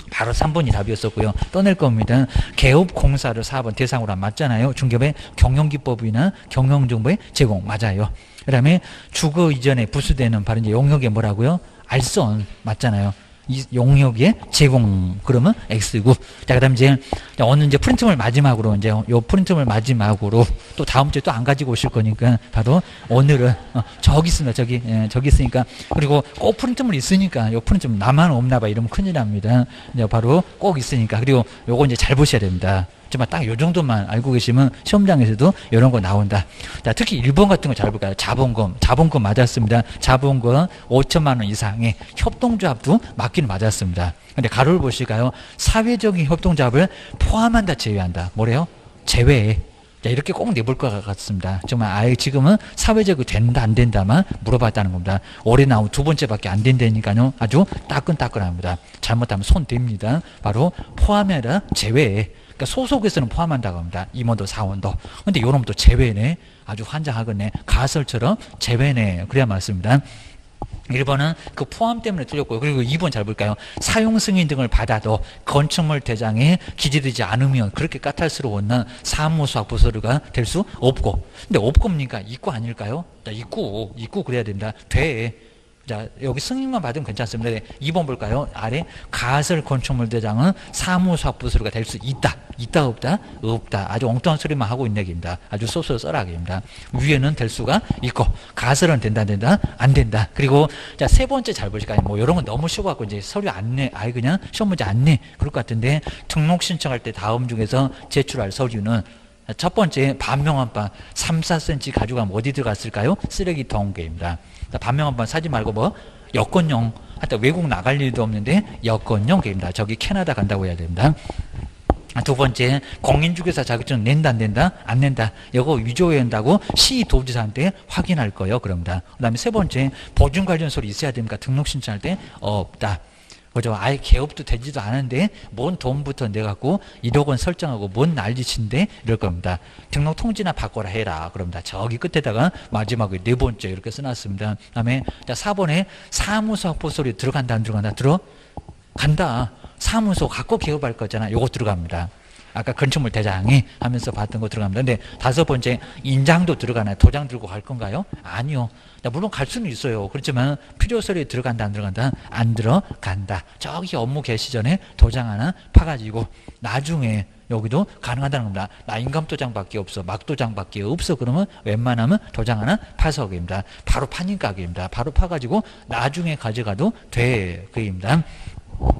바로 3번이 답이었었고요. 떠낼 겁니다. 개업공사를 4번 대상으로 안 맞잖아요. 중개업의 경영기법이나 경영정보의 제공 맞아요. 그 다음에 주거 이전에 부수되는 바로 이제 용역에 뭐라고요? 알선 맞잖아요. 이 용역의 제공 그러면 X고. 자, 그다음 이제 어느 이제 프린트물 마지막으로 이제 요 프린트물 마지막으로 또 다음 주에 또 안 가지고 오실 거니까 바로 오늘은 저기 있습니다. 저기 저기 있으니까 그리고 꼭 프린트물 있으니까 요 프린트물 나만 없나 봐 이러면 큰일 납니다. 이제 바로 꼭 있으니까 그리고 요거 이제 잘 보셔야 됩니다. 정말 딱 요 정도만 알고 계시면 시험장에서도 이런 거 나온다. 자, 특히 1번 같은 거 잘 볼까요? 자본금 맞았습니다. 자본금 5천만 원 이상의 협동조합도 맞기는 맞았습니다. 근데 가로를 보실까요? 사회적인 협동조합을 포함한다, 제외한다. 뭐래요? 제외. 자, 이렇게 꼭 내볼 것 같습니다. 정말 아예 지금은 사회적으로 된다, 안 된다만 물어봤다는 겁니다. 올해 나온 두 번째밖에 안 된다니까요. 아주 따끈따끈합니다. 잘못하면 손 댑니다. 바로 포함해라, 제외. 그러니까 소속에서는 포함한다고 합니다. 임원도 사원도. 근데 요놈도 제외네. 아주 환장하겠네. 가설처럼 제외네. 그래야 맞습니다. 1번은 그 포함 때문에 틀렸고요. 그리고 2번 잘 볼까요? 사용 승인 등을 받아도 건축물 대장에 기재되지 않으면 그렇게 까탈스러운 사무소학 부서류가 될 수 없고. 근데 없고입니까? 있고 아닐까요? 있고 그래야 된다. 돼. 자, 여기 승인만 받으면 괜찮습니다. 네, 2번 볼까요? 아래 가설 건축물 대장은 사무소학 부서류가 될 수 있다. 있다 없다? 없다. 아주 엉뚱한 소리만 하고 있는 얘기입니다. 아주 쏘쏘 써라기입니다. 위에는 될 수가 있고 가설은 된다 안 된다. 그리고 자, 세 번째 잘 보실까요? 뭐 이런 건 너무 쉬워갖고 이제 서류 안내 아예 그냥 시험 문제 안내 그럴 것 같은데 등록 신청할 때 다음 중에서 제출할 서류는 첫 번째 반명한판 3, 4cm 가져가면 어디 들어갔을까요? 쓰레기통계입니다. 반명한판 사지 말고 뭐 여권용 하여튼 외국 나갈 일도 없는데 여권용 계입니다. 저기 캐나다 간다고 해야 됩니다. 두 번째 공인중개사 자격증 낸다 안 된다? 안 낸다. 이거 위조해야 한다고 시도지사한테 확인할 거예요. 그럽니다. 그 다음에 세 번째 보증 관련 서류 있어야 됩니까? 등록 신청할 때 없다. 그죠? 아예 개업도 되지도 않은데 뭔 돈부터 내갖고 1억 원 설정하고 뭔 난리친데 이럴 겁니다. 등록 통지나 바꿔라 해라. 그럽니다. 저기 끝에다가 마지막에 네 번째 이렇게 써놨습니다. 그 다음에 4번에 사무소 확보서류 들어간다 안 들어간다? 들어간다. 사무소 갖고 개업할 거잖아. 요거 들어갑니다. 아까 건축물 대장이 하면서 봤던 거 들어갑니다. 근데 다섯 번째 인장도 들어가나요? 도장 들고 갈 건가요? 아니요. 물론 갈 수는 있어요. 그렇지만 필요 서류에 들어간다 안 들어간다? 안 들어간다. 저기 업무 개시 전에 도장 하나 파가지고 나중에 여기도 가능하다는 겁니다. 나 인감도장밖에 없어. 막도장밖에 없어. 그러면 웬만하면 도장 하나 파서 그입니다. 바로 파는 가게입니다. 바로 파가지고 나중에 가져가도 돼. 그입니다.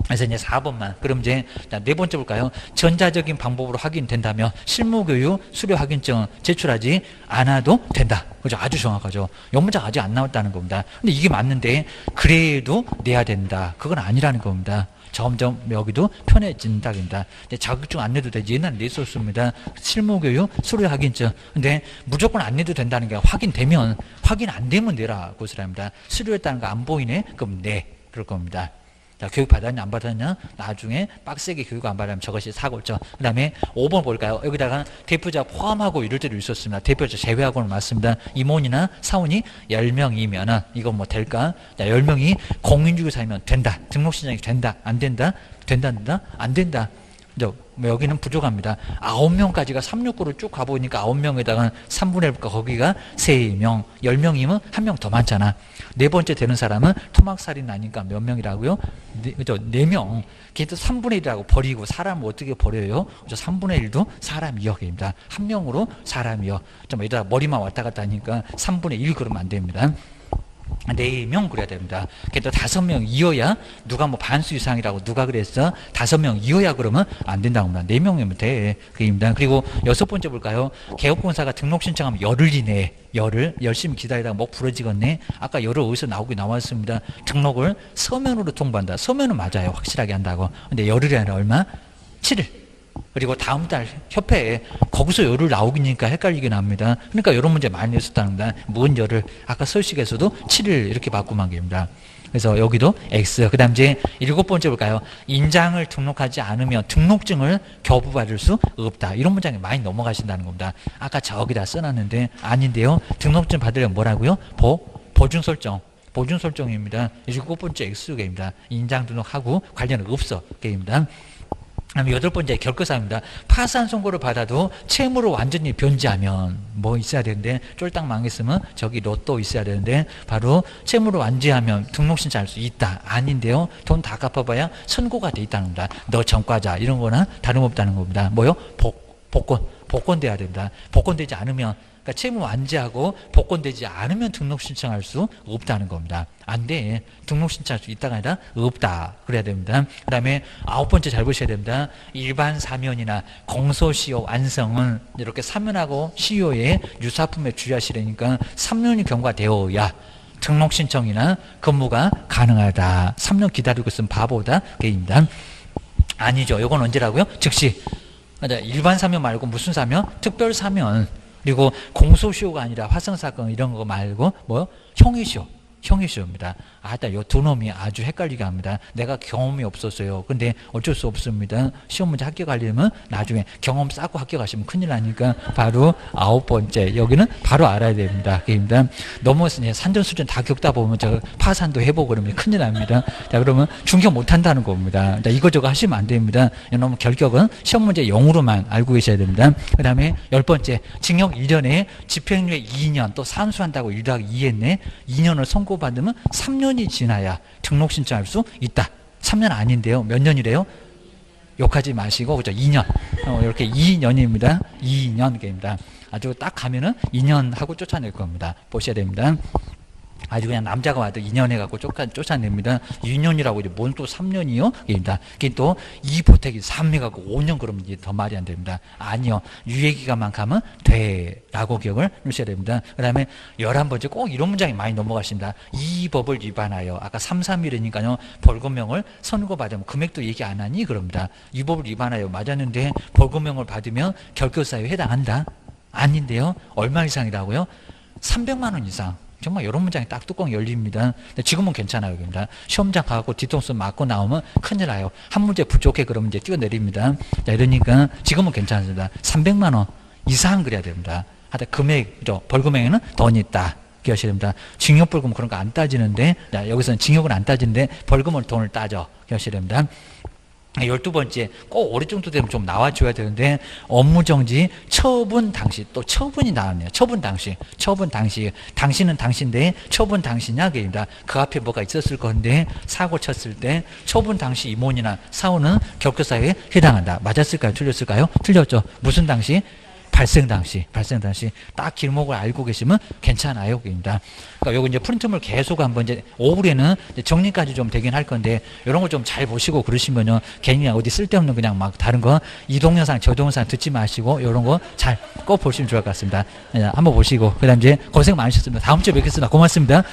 그래서 이제 4번만. 그럼 이제 네 번째 볼까요? 전자적인 방법으로 확인된다면 실무교육 수료 확인증 제출하지 않아도 된다. 그죠? 아주 정확하죠. 영문자가 아직 안 나왔다는 겁니다. 근데 이게 맞는데 그래도 내야 된다. 그건 아니라는 겁니다. 점점 여기도 편해진다입니다. 자격증 안 내도 되지. 옛날에 냈었습니다. 실무교육 수료 확인증. 근데 무조건 안 내도 된다는 게 확인되면 확인 안 되면 내라고 쓰랍니다. 수료했다는 거 안 보이네? 그럼 내. 그럴 겁니다. 자, 교육 받았냐 안 받았냐 나중에 빡세게 교육 안 받으면 저것이 사고죠. 그 다음에 5번 볼까요? 여기다가 대표자 포함하고 이럴 때도 있었습니다. 대표자 제외하고는 맞습니다. 임원이나 사원이 10명이면 이건 뭐 될까? 자, 10명이 공인중개사이면 된다. 등록신청이 된다 안 된다? 된다 안 된다. 여기는 부족합니다. 9명까지가 369로 쭉 가보니까 9명에다가 3분의 1가 거기가 3명, 10명이면 1명 더 많잖아. 네 번째 되는 사람은 토막살인 아니까 몇 명이라고요? 그죠? 4명. 걔도 3분의 1이라고 버리고 사람을 어떻게 버려요? 그죠? 3분의 1도 사람이요. 입니다. 한 명으로 사람이요. 좀 이따 머리만 왔다 갔다 하니까 3분의 1 그러면 안 됩니다. 4명 그래야 됩니다. 그래도 5명이어야 누가 뭐 반수 이상이라고 누가 그랬어? 5명이어야 그러면 안 된다고 합니다. 4명이면 돼. 그입니다. 그리고 6번째 볼까요? 개업공사가 등록 신청하면 열흘 이내에 열흘 열심히 기다리다가 목 부러지겠네. 아까 열흘 어디서 나왔습니다. 등록을 서면으로 통보한다. 서면은 맞아요. 확실하게 한다고. 근데 열흘이 아니라 얼마? 7일. 그리고 다음 달 협회에 거기서 열흘 나오기니까 헷갈리게 납니다. 그러니까 이런 문제 많이 냈었다는 겁니다. 뭔 열흘? 아까 서식에서도 7일 이렇게 바꾸면 됩니다. 그래서 여기도 X. 그 다음 이제 7번째 볼까요? 인장을 등록하지 않으면 등록증을 교부받을 수 없다. 이런 문장에 많이 넘어가신다는 겁니다. 아까 저기다 써놨는데 아닌데요. 등록증 받으려면 뭐라고요? 보증 설정. 보증 설정입니다. 7번째 X개입니다. 인장 등록하고 관련 없어. 개입니다. 그다음에 8번째 결과사입니다. 파산 선고를 받아도 채무로 완전히 변제하면 뭐 있어야 되는데 쫄딱 망했으면 저기 로또 있어야 되는데 바로 채무로 완제하면 등록 신청할 수 있다. 아닌데요. 돈 다 갚아봐야 선고가 돼 있다는 겁니다. 너 전과자 이런 거나 다름없다는 겁니다. 뭐요? 복권돼야 됩니다. 복권되지 않으면 그러니까 채무 완제하고 복권되지 않으면 등록 신청할 수 없다는 겁니다. 안 돼. 등록 신청할 수 있다가 아니라 없다. 그래야 됩니다. 그 다음에 9번째 잘 보셔야 됩니다. 일반 사면이나 공소시효 완성은 이렇게 사면하고 시효에 유사품에 주의하시라니까 3년이 경과되어야 등록 신청이나 근무가 가능하다. 3년 기다리고 있으면 바보다. 그입니다. 아니죠. 이건 언제라고요? 즉시. 일반 사면 말고 무슨 사면? 특별 사면. 그리고 공소시효가 아니라 화성사건 이런 거 말고 뭐요? 형의시효입니다. 요 두 놈이 아주 헷갈리게 합니다. 내가 경험이 없었어요. 근데 어쩔 수 없습니다. 시험 문제 합격하려면 나중에 경험 쌓고 합격하시면 큰일 나니까 바로 9번째 여기는 바로 알아야 됩니다. 입니다. 너무 산전수전 다 겪다 보면 저 파산도 해보고 그러면 큰일 납니다. 자, 그러면 중격 못한다는 겁니다. 자, 이거저거 하시면 안 됩니다. 너무 결격은 시험 문제 0으로만 알고 계셔야 됩니다. 그 다음에 10번째 징역 1년에 집행유예 2년 또 산수한다고 1더하기 2했네. 2년을 선고받으면 3년이 지나야 등록 신청할 수 있다. 3년 아닌데요. 몇 년이래요? 욕하지 마시고 그죠? 2년. 이렇게 2년입니다. 2년입니다. 아주 딱 가면은 2년 하고 쫓아낼 겁니다. 보셔야 됩니다. 아주 그냥 남자가 와도 2년 해갖고 쫓아냅니다. 2년이라고 이제 뭔 또 3년이요? 입니다. 그게 또 2보태기 3 해갖고 5년 그러면 이제 더 말이 안 됩니다. 아니요. 유예기간만 가면 돼. 라고 기억을 하셔야 됩니다. 그 다음에 11번째 꼭 이런 문장이 많이 넘어가십니다. 이 법을 위반하여 아까 3, 3일이니까요. 벌금형을 선고받으면 금액도 얘기 안 하니? 그럽니다. 이 법을 위반하여 맞았는데 벌금형을 받으면 결격사유에 해당한다? 아닌데요. 얼마 이상이라고요? 300만 원 이상. 정말 이런 문장이 딱 뚜껑 열립니다. 근데 지금은 괜찮아요. 여기입니다. 시험장 가고 뒤통수 맞고 나오면 큰일 나요. 한 문제 부족해 그러면 이제 뛰어내립니다. 자, 이러니까 지금은 괜찮습니다. 300만 원 이상 그래야 됩니다. 하여튼 금액, 벌금액에는 돈이 있다. 기억하셔야 됩니다. 징역벌금 그런 거 안 따지는데, 자, 여기서는 징역은 안 따지는데 벌금을 돈을 따져. 기억하셔야 됩니다. 12번째 꼭 올해 정도 되면 좀 나와줘야 되는데 업무정지 처분 당시 또 처분이 나왔네요. 처분 당시 당신은 당신데 처분 당시냐 그입니다. 그 앞에 뭐가 있었을 건데 사고 쳤을 때 처분 당시 임원이나 사원은 결격사유에 해당한다. 맞았을까요? 틀렸을까요? 틀렸죠. 무슨 당시? 발생 당시 딱 길목을 알고 계시면 괜찮아요. 그입니다. 그러니까 요거 이제 프린트물 계속 한번 이제 오후에는 이제 정리까지 좀 되긴 할 건데 이런 거 좀 잘 보시고 그러시면요 괜히 어디 쓸데없는 그냥 막 다른 거 이 동영상 저 동영상 듣지 마시고 이런 거 잘 꼭 보시면 좋을 것 같습니다. 한번 보시고 그다음 이제 고생 많으셨습니다. 다음 주에 뵙겠습니다. 고맙습니다.